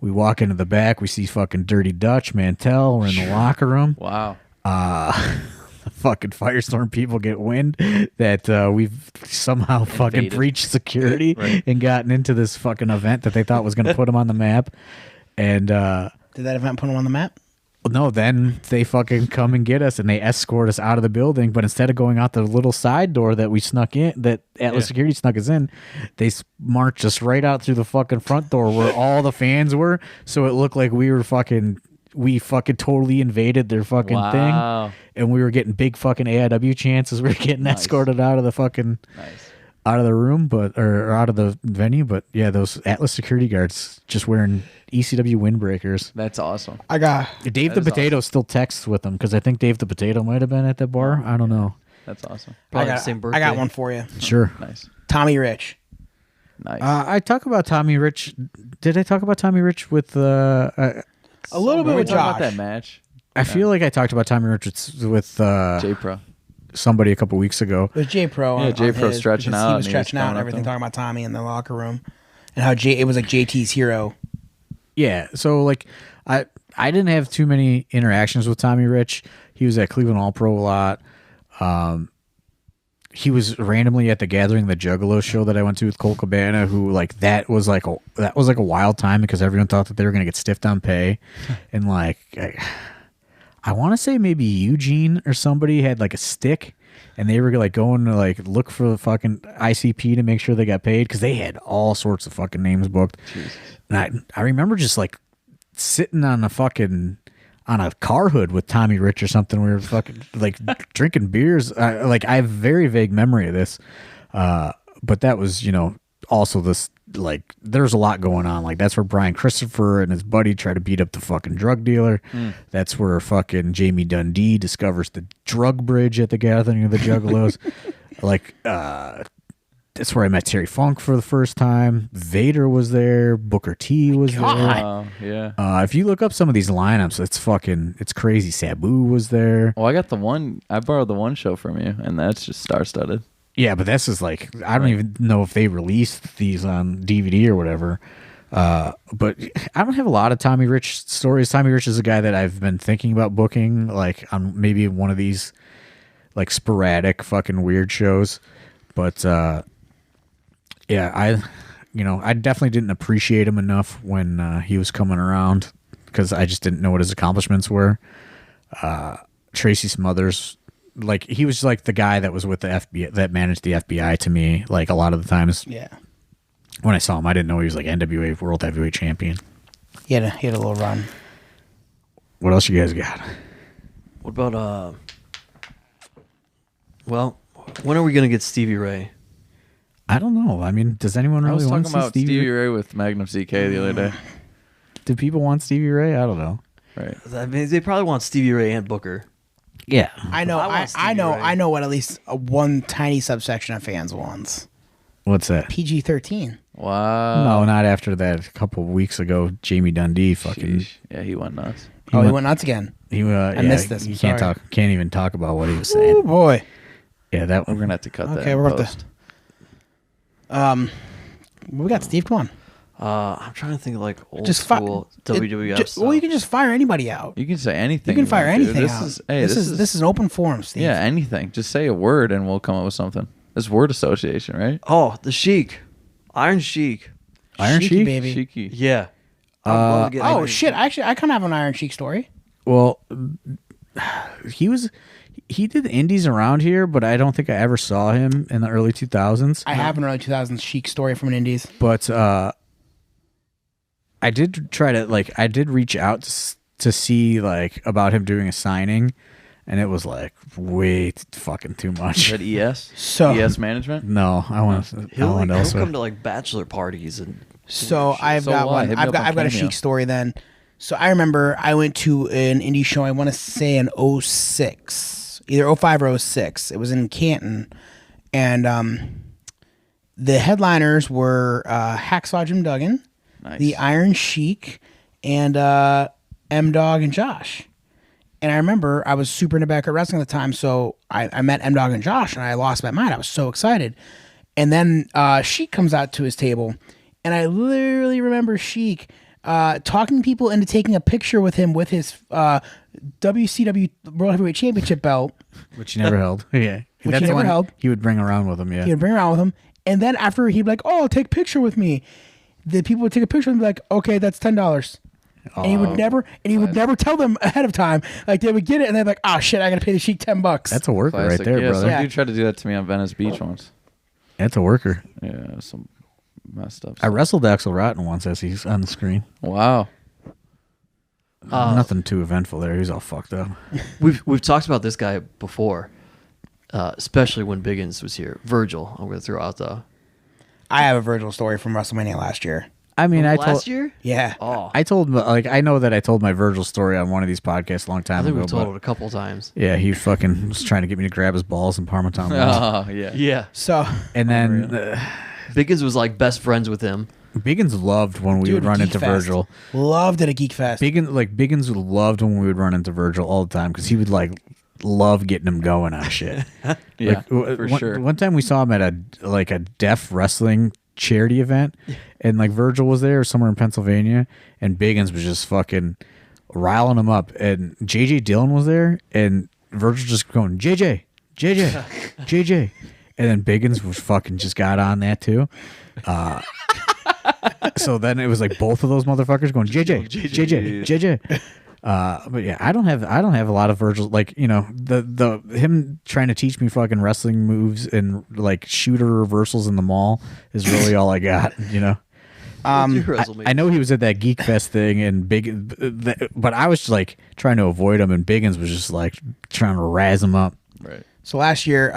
We walk into the back. We see fucking Dirty Dutch, Mantell. We're in the locker room. Wow. The fucking Firestorm people get wind that we've somehow fucking Invaded. breached security Right. and gotten into this fucking event that they thought was going to put them on the map. And Did that event put him on the map? no, then they fucking come and get us, and they escort us out of the building. But instead of going out the little side door that we snuck in, that Atlas Security snuck us in, they marched us right out through the fucking front door where all the fans were. So it looked like we fucking totally invaded their fucking Wow. thing, and we were getting big fucking AIW chances. We were getting escorted out of the fucking out of the room, or out of the venue. But yeah, those Atlas Security guards just wearing ECW windbreakers. That's awesome. I got Dave the is Potato still texts with them because I think Dave the Potato might have been at the bar. I don't know. That's awesome. Probably I the same got, birthday. I got one for you. Sure. Nice. Tommy Rich. Nice. I talk about Tommy Rich. Did I talk about Tommy Rich with? A little bit When we with talk Josh. about that match. I feel like I talked about Tommy Rich with J Pro. somebody a couple weeks ago. It was J Pro. Yeah, J Pro stretching out. He was stretching out and coming up everything, there. talking about Tommy in the locker room, and how it was like JT's hero. Yeah, so like I didn't have too many interactions with Tommy Rich. He was at Cleveland All Pro a lot. He was randomly at the Gathering the Juggalo show that I went to with Cole Cabana, who like that was like a wild time because everyone thought that they were gonna get stiffed on pay, and like I want to say maybe Eugene or somebody had like a stick, and they were like going to like look for the fucking ICP to make sure they got paid because they had all sorts of fucking names booked. Jesus. And I remember just like sitting on a car hood with Tommy Rich or something. We were fucking like drinking beers. Like I have a very vague memory of this. But that was, also this, like, there's a lot going on. Like that's where Brian Christopher and his buddy try to beat up the fucking drug dealer. That's where fucking Jamie Dundee discovers the drug bridge at the Gathering of the Juggalos. Like, that's where I met Terry Funk for the first time. Vader was there. Booker T was there. Oh, yeah. If you look up some of these lineups, it's crazy. Sabu was there. Well, I borrowed the one show from you, and that's just star-studded. Yeah, but this is like, I don't even know if they released these on DVD or whatever. But I don't have a lot of Tommy Rich stories. Tommy Rich is a guy that I've been thinking about booking, like on maybe one of these like sporadic fucking weird shows. But yeah, I definitely didn't appreciate him enough when he was coming around because I just didn't know what his accomplishments were. Tracy Smothers, like he was like the guy that was with the FBI that managed the FBI to me. Like a lot of the times, Yeah. when I saw him, I didn't know he was like NWA World Heavyweight Champion. He had a little run. What else you guys got? What about well, when are we gonna get Stevie Ray? I don't know. I mean, does anyone I really was want talking to see about Stevie Ray with Magnum CK the other day. Do people want Stevie Ray? I don't know. Right. I mean, they probably want Stevie Ray and Booker. Yeah. I know. I want I Stevie know. Ray. I know what at least one tiny subsection of fans wants. What's that? PG-13. Wow. No, not after that. A couple of weeks ago, Jamie Dundee fucking. Sheesh. Yeah, he went nuts. He went nuts again. He I missed this. You I'm can't sorry. talk. Can't even talk about what he was Oh saying. boy. Yeah, that We're one. gonna have to cut that. Okay, in we're gonna have post. We got Steve. Come on. I'm trying to think of like old Just school WWF stuff. well, you can just fire anybody out. You can say anything. You can fire dude. anything This out. is hey, this is an open forum, Steve. yeah, anything. Just say a word and we'll come up with something. It's word association, right? Oh, the Sheik, Iron Sheik. Iron Sheiky, Sheik? baby. Cheeky. Yeah. I would love to get Oh Iron shit! Sheik. Actually, I kind of have an Iron Sheik story. Well, he did the indies around here, but I don't think I ever saw him in the early 2000s. I have an early 2000s Sheik story from an Indies. But I did try to I did reach out to see like about him doing a signing, and it was like way fucking too much. Is that ES? So- ES management? No, I want He'll elsewhere. come to like bachelor parties and So I've So got what? one. Hit me I've up got on I've got a Cameo. Sheik story then. So I remember I went to an indie show. I want to say in 06, either 05 or 06. It was in Canton, and the headliners were Hacksaw Jim Duggan, Nice. the Iron Sheik, and M Dog and Josh. And I remember I was super into backyard wrestling at the time, so I met M Dog and Josh, and I lost my mind. I was so excited. And then Sheik comes out to his table, and I literally remember Sheik talking people into taking a picture with him with his WCW World Heavyweight Championship belt. Which he never held. Yeah, Which he the never one held. He would bring around with him. Yeah, He would bring around with him, and then after he'd be like, "Oh, take a picture with me," the people would take a picture and be like, "Okay, that's $10." And he would never tell them ahead of time. Like they would get it, and they're like, "Oh shit, I gotta pay the Sheik $10." that's a worker Classic. right there, yeah, brother. Some dude tried to do that to me on Venice Beach once. That's a worker. Yeah, some messed up I stuff. wrestled Axel Rotten once as he's on the screen. Wow. Nothing too eventful there. He's all fucked up. we've talked about this guy before, especially when Biggins was here. Virgil, I'm going to throw out the I have a Virgil story from WrestleMania last year. I mean, last year. Yeah. Oh, I told I know that I told my Virgil story on one of these podcasts a long I time think ago. we've told but it a couple times. yeah, he fucking was trying to get me to grab his balls in Parmesan. Lawns. Oh, yeah. Yeah, So And then Biggins was like best friends with him. Biggins loved when we would run Geek into Fest. Virgil. Loved it at Geek Fest. Biggins loved when we would run into Virgil all the time because he would love getting him going on shit. Yeah, for sure. One time we saw him at a deaf wrestling charity event, and like Virgil was there somewhere in Pennsylvania, and Biggins was just fucking riling him up, and JJ Dillon was there, and Virgil just going JJ, JJ, and then Biggins was fucking just got on that too. So then it was like both of those motherfuckers going JJ. But yeah, I don't have a lot of Virgil, like, you know, the him trying to teach me fucking wrestling moves and like shooter reversals in the mall is really all I got, you know. I know he was at that Geek Fest thing and but I was like trying to avoid him, and Biggins was just like trying to razz him up. Right. So last year,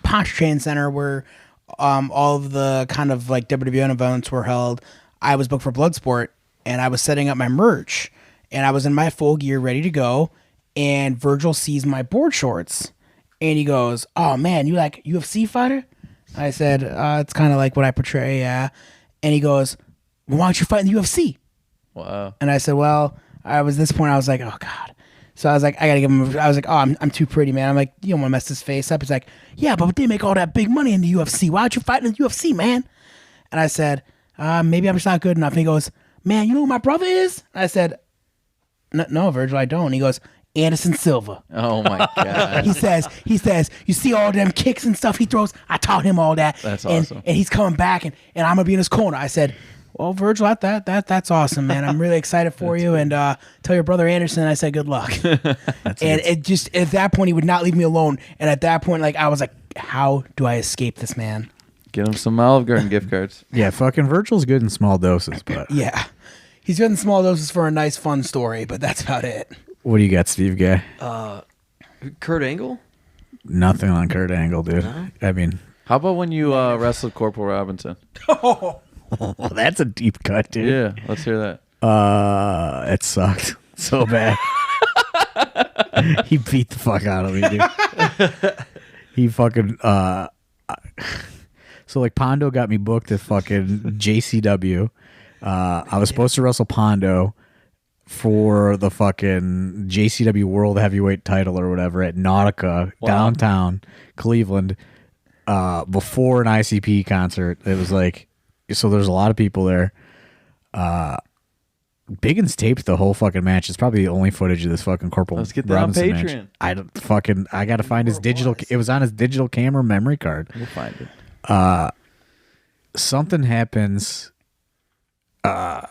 Pontchartrain Center, where all of the kind of like WWN events were held, I was booked for Bloodsport, and I was setting up my merch, and I was in my full gear ready to go, and Virgil sees my board shorts, and he goes, "Oh man, you like UFC fighter?" I said, "It's kind of like what I portray, yeah." And he goes, "Well, why don't you fight in the UFC?" Wow. And I said, "Well," I was this point, I was like, "Oh God." So I was like, I gotta give him. I was like, "Oh, I'm too pretty, man." I'm like, "You don't want to mess his face up." He's like, "Yeah, but they make all that big money in the UFC. Why don't you fight in the UFC, man?" And I said, "Maybe I'm just not good enough." And he goes, "Man, you know who my brother is?" And I said, "No, Virgil, I don't." And he goes, "Anderson Silva." Oh my God. He says, "You see all them kicks and stuff he throws? I taught him all that." That's and, awesome. And he's coming back, and I'm gonna be in his corner. I said, "Well, Virgil, that's awesome, man. I'm really excited for you. And tell your brother Anderson I said good luck." And it just, at that point, he would not leave me alone. And at that point, like, I was like, how do I escape this man? Get him some Olive Garden gift cards. Yeah, fucking Virgil's good in small doses, but Yeah. He's good in small doses for a nice, fun story, but that's about it. what do you got, Steve Guy? Kurt Angle? Nothing on Kurt Angle, dude. No? I mean, How about when you wrestled Corporal Robinson? that's a deep cut, dude. Yeah, let's hear that. It sucked so bad. He beat the fuck out of me, dude. He fucking so like Pondo got me booked at fucking JCW. I was supposed to wrestle Pondo for the fucking JCW World Heavyweight title or whatever at Nautica downtown Cleveland before an ICP concert. It was like, so there's a lot of people there. Biggins taped the whole fucking match. It's probably the only footage of this fucking Corporal Let's get that on Robinson Patreon. match. I gotta find his digital. It was on his digital camera memory card. We'll find it. Something happens. I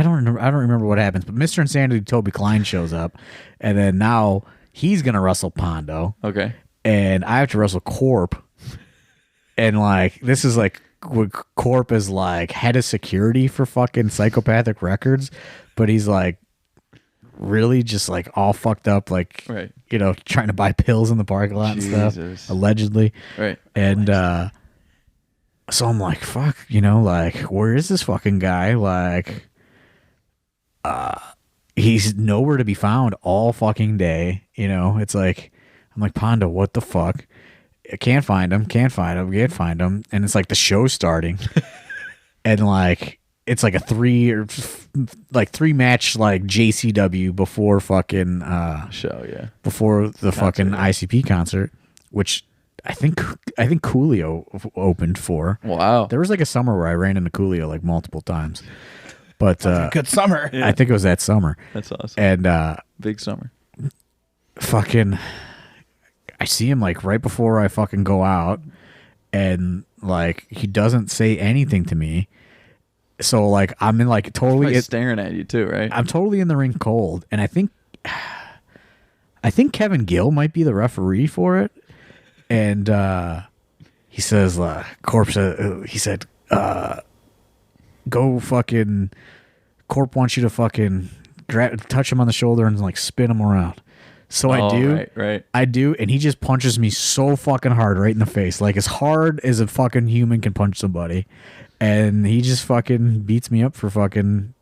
don't remember what happens, but Mr. Insanity Toby Klein shows up, and then now he's gonna wrestle Pondo, Okay. and I have to wrestle Corp, and like this is like Corp is like head of security for fucking Psychopathic Records, but he's like really just like all fucked up, like Right. you know, trying to buy pills in the parking lot and stuff, Jesus. allegedly. Right. And so I'm like, fuck, you know, like, where is this fucking guy? Like, he's nowhere to be found all fucking day. You know, it's like, I'm like, Pondo, what the fuck? I can't find him. And it's like the show's starting. And like, it's like a three match like JCW before fucking, Show, yeah. before the fucking yeah. ICP concert, which I think Coolio opened for. Wow. There was like a summer where I ran into Coolio like multiple times, but Good summer. I think it was that summer. That's awesome. And Big summer. fucking, I see him like right before I fucking go out, and like he doesn't say anything to me. So like I'm in like totally Probably staring at you too, right? I'm totally in the ring cold, and I think Kevin Gill might be the referee for it. And he says, Corp said, he said, go fucking, Corp wants you to fucking touch him on the shoulder and like spin him around. So I do. Right. I do. And he just punches me so fucking hard right in the face. Like as hard as a fucking human can punch somebody. And he just fucking beats me up for fucking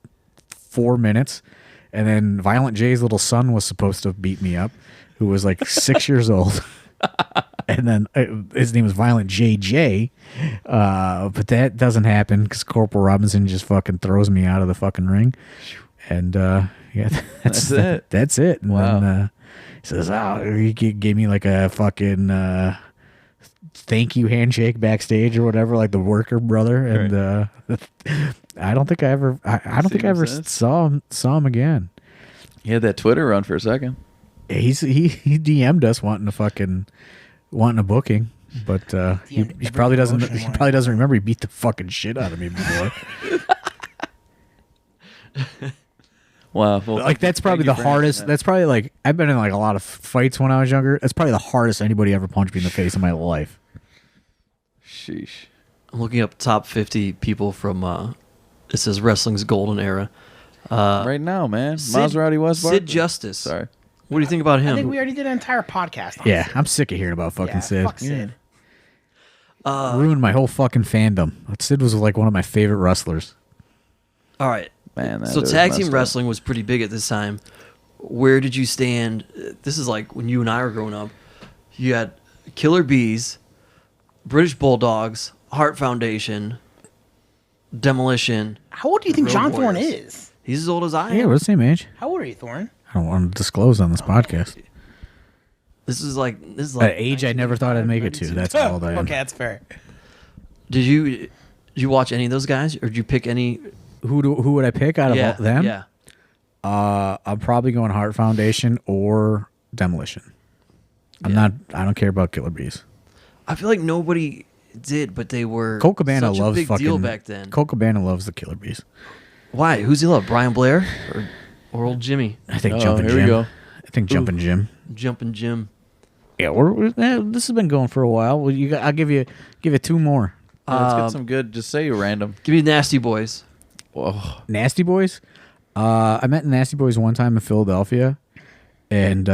4 minutes. And then Violent J's little son was supposed to beat me up, who was like 6 years old. And then his name is Violent JJ, but that doesn't happen because Corporal Robinson just fucking throws me out of the fucking ring, and yeah, that's it. That's it. And Wow. then, He says, "Oh, he gave me like a fucking thank you handshake backstage or whatever, like the worker brother." And I don't think I ever saw him again. He had that Twitter run for a second. He DM'd us wanting a booking, but he probably doesn't remember he beat the fucking shit out of me before. Wow, well, Like that's probably the hardest. That's probably like I've been in like a lot of fights when I was younger. That's probably the hardest anybody ever punched me in the face in my life. Sheesh. I'm looking up top 50 people from. It says wrestling's golden era. Right now, man, Maserati West Barkley. Sid Justice. Sorry. What do you think about him? I think we already did an entire podcast on Yeah, Sid. I'm sick of hearing about fucking Sid. Fuck Sid. Ruined my whole fucking fandom. Sid was like one of my favorite wrestlers. All right. Man, that So is tag messed team up. wrestling was pretty big at this time. Where did you stand? This is like when you and I were growing up. You had Killer Bees, British Bulldogs, Heart Foundation, Demolition. How old do you think Road John Thorne Warriors. is? He's as old as I am. Yeah, we're the same age. How old are you, Thorne? I don't want to disclose on this podcast. This is like At age I never thought I'd make it to. That's how old I am. Okay, that's fair. Did you watch any of those guys, or did you pick any? Who would I pick out of all them? Yeah. I'm probably going Heart Foundation or Demolition. I don't care about Killer Bees. I feel like nobody did, but they were Cole Cabana such loves a big fucking deal back then. Cole Cabana loves the Killer Bees. Why? Who's he love? Brian Blair or old Jimmy? I think Oh, Jumpin' here we Jim. go. I think Jumpin' Jim. Jumpin' Jim. Yeah, this has been going for a while. Well, I'll give you two more. Yeah, let's get some good. Just say random. Give me Nasty Boys. Whoa. Nasty Boys. I met Nasty Boys one time in Philadelphia, and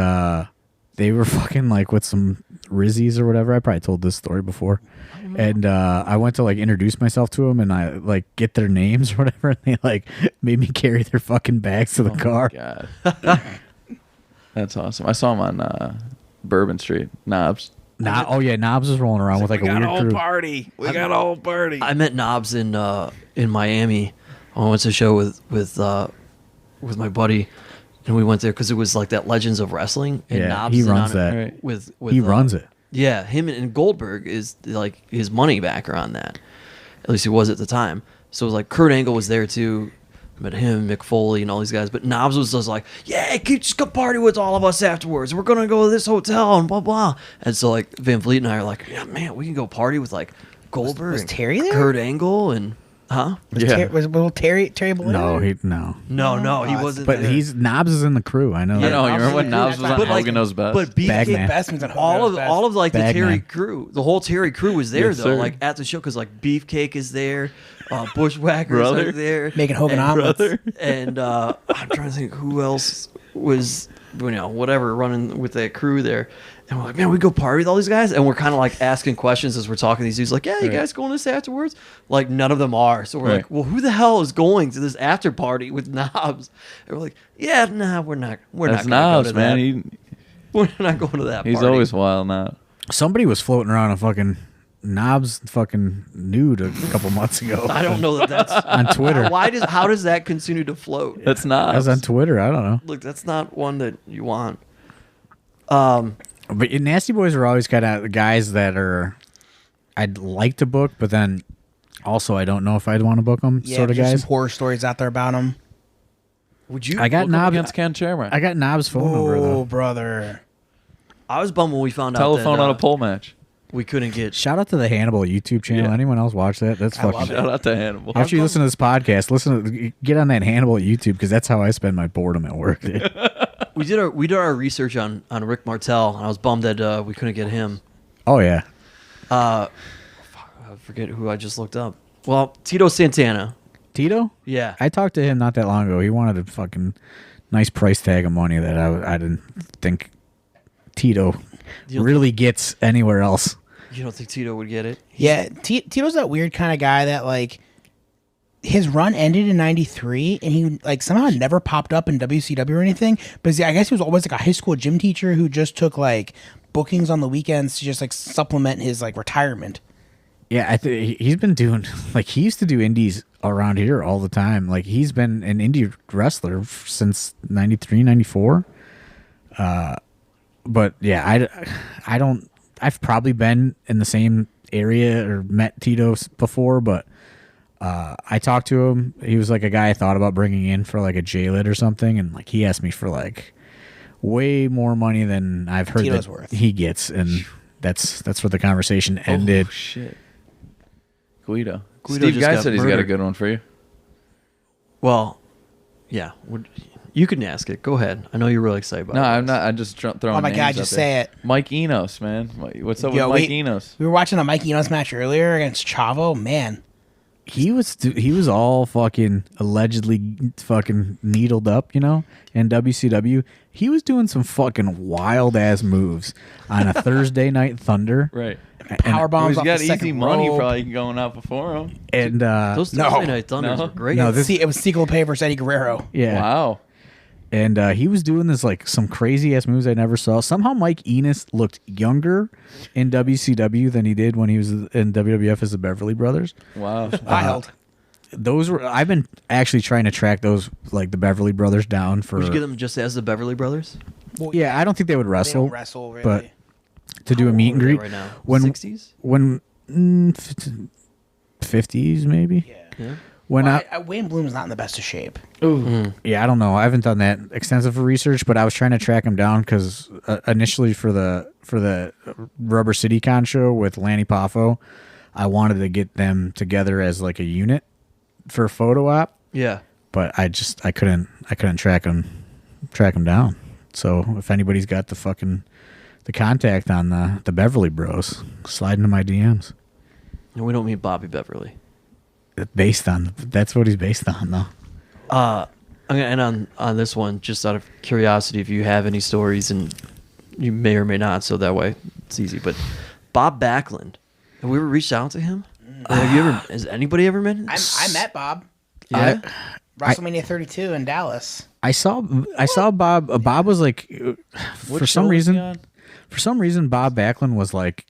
they were fucking like with some Rizzies or whatever. I probably told this story before. And I went to like introduce myself to them, and I like get their names or whatever, and they like made me carry their fucking bags to the car. God. That's awesome. I saw him on Bourbon Street. Knobs. Knobs was rolling around with like a weird crew. party. We got a whole party. I met Knobs in Miami. I went to a show with my buddy, and we went there because it was like that Legends of Wrestling. And Yeah, Knobs he is runs on it that. Right. With He runs it. Yeah, him and Goldberg is like his money backer on that. At least he was at the time. So it was like Kurt Angle was there too. I met him, Mick Foley, and all these guys. But Knobs was just like, yeah, just go party with all of us afterwards. We're going to go to this hotel and blah, blah. And so like Van Vliet and I are like, yeah, man, we can go party with like Goldberg Was and Terry there? Kurt Angle and, huh? Was little Terry Bollea? No. No, he wasn't But there. Knobs is in the crew. I know. I that. know. You remember when Knobs Knobs was on but, like- Hogan Knows Best? But Bagman. Beefcake, Bestman's on all of like the Bagman. Terry crew, the whole Terry crew was there Yes, though, sir. like at the show because like Beefcake is there, Bushwhackers Brother. are there, Making Hogan and, omelets. and I'm trying to think who else was whatever running with that crew there. And we're like, man, we go party with all these guys, and we're kind of like asking questions as we're talking to these dudes, like, yeah, you Right. guys going to this afterwards? Like, none of them are. So we're Right. like, well, who the hell is going to this after party with Knobs? And we're like, yeah, nah, we're not. We're That's not going Knobs, to go to man. that. We're not going to that. He's party. always wild now. Somebody was floating around a fucking Knobs fucking nude a couple months ago. I don't know that that's on Twitter. How does that continue to float? That's I was Knobs. on Twitter. I don't know. Look, that's not one that you want. But Nasty Boys are always kind of guys that are I'd like to book, but then also I don't know if I'd want to book them. Yeah, sort of there's guys. some horror stories out there about him. Would you? I got Look up Knobs. against Ken Shamrock. I got Knobs' phone number Oh, though. brother. I was bummed when we found Telephone out on that a pole match. we couldn't get. Shout out to the Hannibal YouTube channel. Yeah. Anyone else watch that? That's love fucking. it. Shout out to Hannibal. After you listen to this podcast, get on that Hannibal YouTube because that's how I spend my boredom at work. Dude. We did our research on Rick Martel, and I was bummed that we couldn't get him. Oh yeah, I forget who I just looked up. Well, Tito Santana. Tito. Yeah, I talked to him not that long ago. He wanted a fucking nice price tag of money that I didn't think Tito You don't really gets anywhere else. you don't think Tito would get it? Yeah, Tito's that weird kind of guy that like his run ended in '93, and he like somehow never popped up in WCW or anything. But I guess he was always like a high school gym teacher who just took like bookings on the weekends to just like supplement his like retirement. Yeah, he's been doing like he used to do indies around here all the time. Like he's been an indie wrestler since 93, 94. but yeah, I don't. I've probably been in the same area or met Tito before, but I talked to him. He was like a guy I thought about bringing in for like a J-Lit or something, and like he asked me for like way more money than I've heard Tito's that worth. he gets, and that's where the conversation ended. Oh, shit. Guido Guido Steve just Guy got said he's got a murdered. good one for you. Well, yeah. You can ask it. Go ahead. I know you're really excited about it. No, I'm not. I'm just throwing Oh my names God, out just there. say it. Mike Enos, man. What's up Yo, with Mike we- Enos? We were watching the Mike Enos match earlier against Chavo. Man, He was all fucking allegedly fucking needled up, in WCW. He was doing some fucking wild ass moves on a Thursday Night Thunder. Right. power Well, bombs he's off got the easy second money rope. probably going out before him. And Those No. Thursday Night Thunders No. are great. No, this- It was Sequel Pay versus Eddie Guerrero. yeah. Wow. And he was doing this like some crazy ass moves I never saw. Somehow Mike Enos looked younger in WCW than he did when he was in WWF as the Beverly Brothers. Wow. Wild. I've been actually trying to track those, like the Beverly Brothers, down for. Would you get them just as the Beverly Brothers? Yeah, I don't think they would They wrestle, don't wrestle really. but to do a meet and What are they greet right now? when 60s? when 50s maybe. yeah. Yeah. When Wayne Bloom's not in the best of shape. Yeah, I don't know. I haven't done that extensive research, but I was trying to track him down because initially for the Rubber City Con show with Lanny Poffo, I wanted to get them together as like a unit for a photo op, Yeah. but I couldn't track him down. So if anybody's got the contact on the Beverly Bros, slide into my DMs. And we don't mean Bobby Beverly. That's what he's based on though. And on this one, just out of curiosity, if you have any stories, and you may or may not, so that way it's easy. But Bob Backlund, have we ever reached out to him? Have you ever? Has anybody ever met him? I met Bob. Yeah. WrestleMania 32 in Dallas. I saw Bob. Bob was like, for some reason, Bob Backlund was like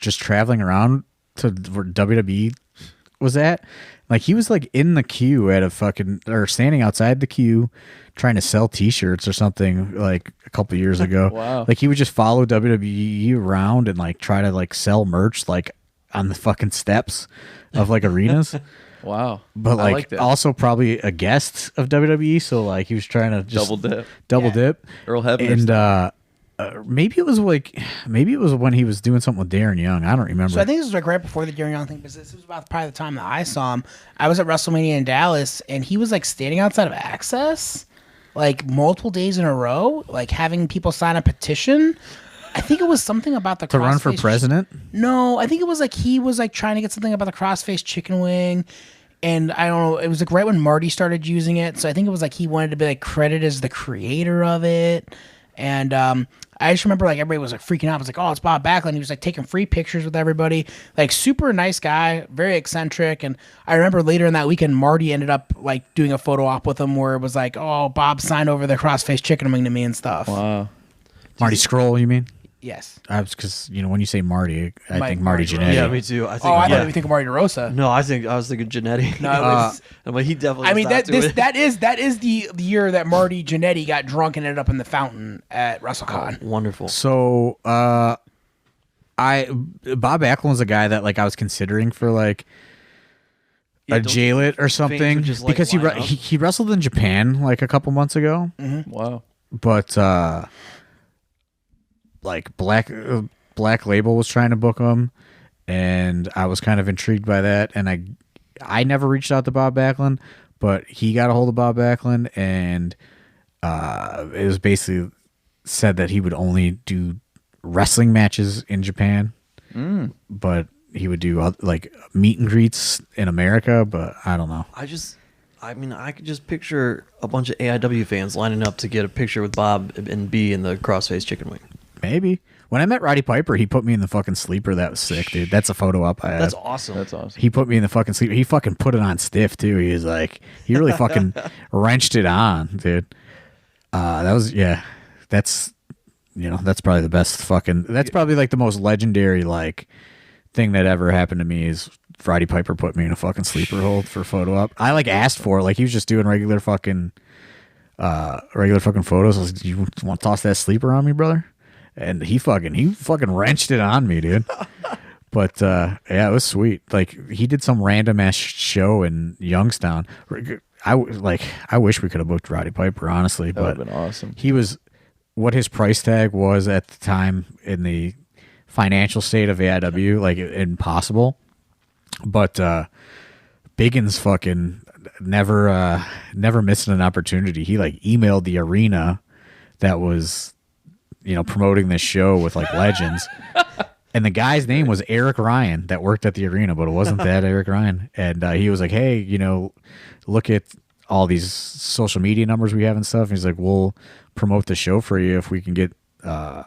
just traveling around to where WWE was at. Like he was like in the queue at or standing outside the queue trying to sell T-shirts or something like a couple years ago. Wow. Like he would just follow WWE around and like try to like sell merch like on the fucking steps of like arenas. Wow. But I like that. also probably a guest of WWE, so like he was trying to just double dip. Earl Hebner And style. maybe it was when he was doing something with Darren Young. I don't remember. So I think this was like right before the Darren Young thing, because this was about probably the time that I saw him. I was at WrestleMania in Dallas, and he was like standing outside of Access, like multiple days in a row, like having people sign a petition. I think it was something about the to run for crossface- president. No, I think it was like he was like trying to get something about the crossface chicken wing. And I don't know, it was like right when Marty started using it. So I think it was like he wanted to be like credited as the creator of it. And I just remember like everybody was like freaking out. It was like, oh, it's Bob Backlund. He was like taking free pictures with everybody. Like super nice guy, very eccentric. And I remember later in that weekend, Marty ended up like doing a photo op with him where it was like, oh, Bob signed over the crossface chicken wing to me and stuff. Wow. Marty Scroll, you mean? Yes. Because when you say Marty, I Marty think Marty Jannetty. Jannetty. Yeah, me too. I think. Oh, I yeah. thought you think of Marty DeRosa. No, I was thinking Jannetty. No, it was- but he definitely. I mean was not doing it. that is the year that Marty Jannetty got drunk and ended up in the fountain at WrestleCon. Wonderful. So Bob Backlund was a guy that like I was considering for like Yeah, a don't J-Lit or fans something would just, like, because line up. he wrestled in Japan like a couple months ago, Wow. but like Black Label was trying to book him, and I was kind of intrigued by that, and I never reached out to Bob Backlund, but he got a hold of Bob Backlund, and it was basically said that he would only do wrestling matches in Japan, but he would do like meet and greets in America, but I don't know. I could just picture a bunch of AIW fans lining up to get a picture with Bob and B in the crossface chicken wing. Maybe. When I met Roddy Piper, he put me in the fucking sleeper. That was sick, dude. That's a photo op I had. That's awesome. That's awesome. He put me in the fucking sleeper. He fucking put it on stiff, too. He was like, he really fucking wrenched it on, dude. That's probably the best fucking, that's probably like the most legendary, like, thing that ever happened to me is Roddy Piper put me in a fucking sleeper hold for photo op. I like asked for it. Like, he was just doing regular fucking photos. I was like, you want to toss that sleeper on me, brother? and he fucking wrenched it on me, dude. But yeah, it was sweet. Like he did some random ass show in Youngstown. I wish we could have booked Roddy Piper, honestly. That would but have been awesome. he was what his price tag was at the time in the financial state of AIW, like impossible. But Biggins fucking never missed an opportunity. He like emailed the arena that was, promoting this show with like legends. And the guy's name was Eric Ryan that worked at the arena, but it wasn't that Eric Ryan. And he was like, hey, look at all these social media numbers we have and stuff. And he's like, we'll promote the show for you if we can get a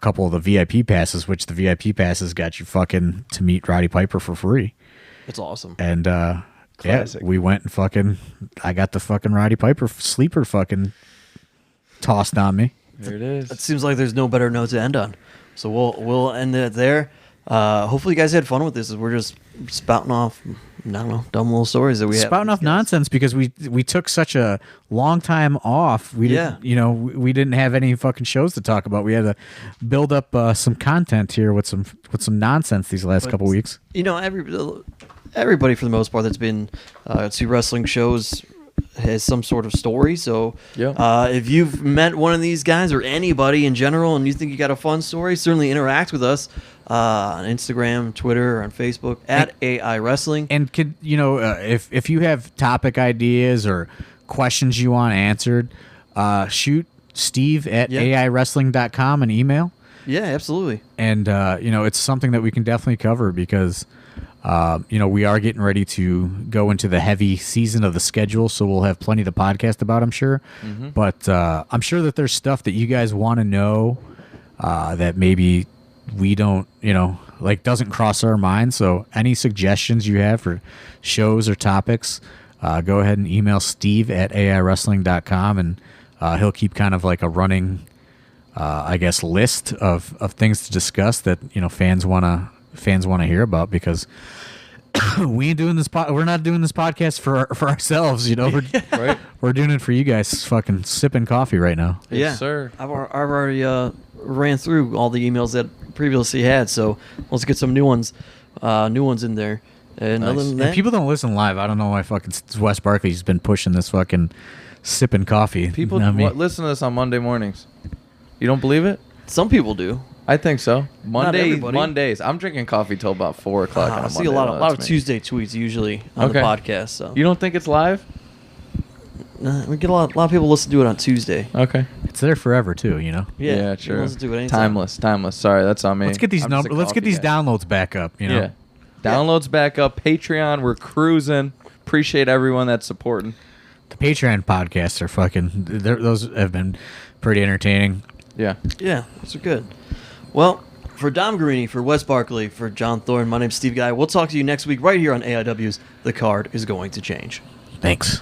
couple of the VIP passes, which the VIP passes got you fucking to meet Roddy Piper for free. It's awesome. And yeah, we went and I got the fucking Roddy Piper sleeper fucking tossed on me. There it is. It seems like there's no better note to end on. So we'll end it there. Hopefully you guys had fun with this. We're just spouting off, I don't know, dumb little stories that we have. Spouting off nonsense because we took such a long time off. We didn't, we didn't have any fucking shows to talk about. We had to build up some content here with some nonsense these last couple weeks. Everybody for the most part that's been to wrestling shows has some sort of story. So if you've met one of these guys or anybody in general and you think you got a fun story, certainly interact with us on Instagram, Twitter, or on Facebook at AI Wrestling. And could if you have topic ideas or questions you want answered, shoot Steve at AIWrestling.com an email. Yeah, absolutely. And it's something that we can definitely cover because we are getting ready to go into the heavy season of the schedule, so we'll have plenty to podcast about, I'm sure. Mm-hmm. But I'm sure that there's stuff that you guys want to know that maybe we don't, doesn't cross our mind. So any suggestions you have for shows or topics, go ahead and email Steve at AIWrestling.com, and he'll keep kind of like a running, list of things to discuss that fans want to hear about, because we ain't doing this. We're not doing this podcast for ourselves. Right. We're doing it for you guys. Fucking sipping coffee right now. Yes, sir. I've already ran through all the emails that previously had, so let's get some new ones in there. And other than that, and people don't listen live. I don't know why fucking Wes Barkley's been pushing this fucking sipping coffee. People listen to this on Monday mornings. You don't believe it? some people do. I think so. everybody. Mondays. I'm drinking coffee till about 4 o'clock on a I Monday. see a lot of Tuesday tweets usually on the podcast. So you don't think it's live? we get a lot of people listen to it on Tuesday. Okay. It's there forever too, you know. Yeah, you sure. Listen to it anytime. Timeless. Sorry, that's on me. Let's get these Let's get these downloads back up. You know. Yeah. Downloads back up. Patreon, we're cruising. Appreciate everyone that's supporting. The Patreon podcasts are those have been pretty entertaining. Yeah. Yeah, those are good. Well, for Dom Guarini, for Wes Barkley, for John Thorne, my name's Steve Guy. We'll talk to you next week right here on AIW's The Card is Going to Change. Thanks.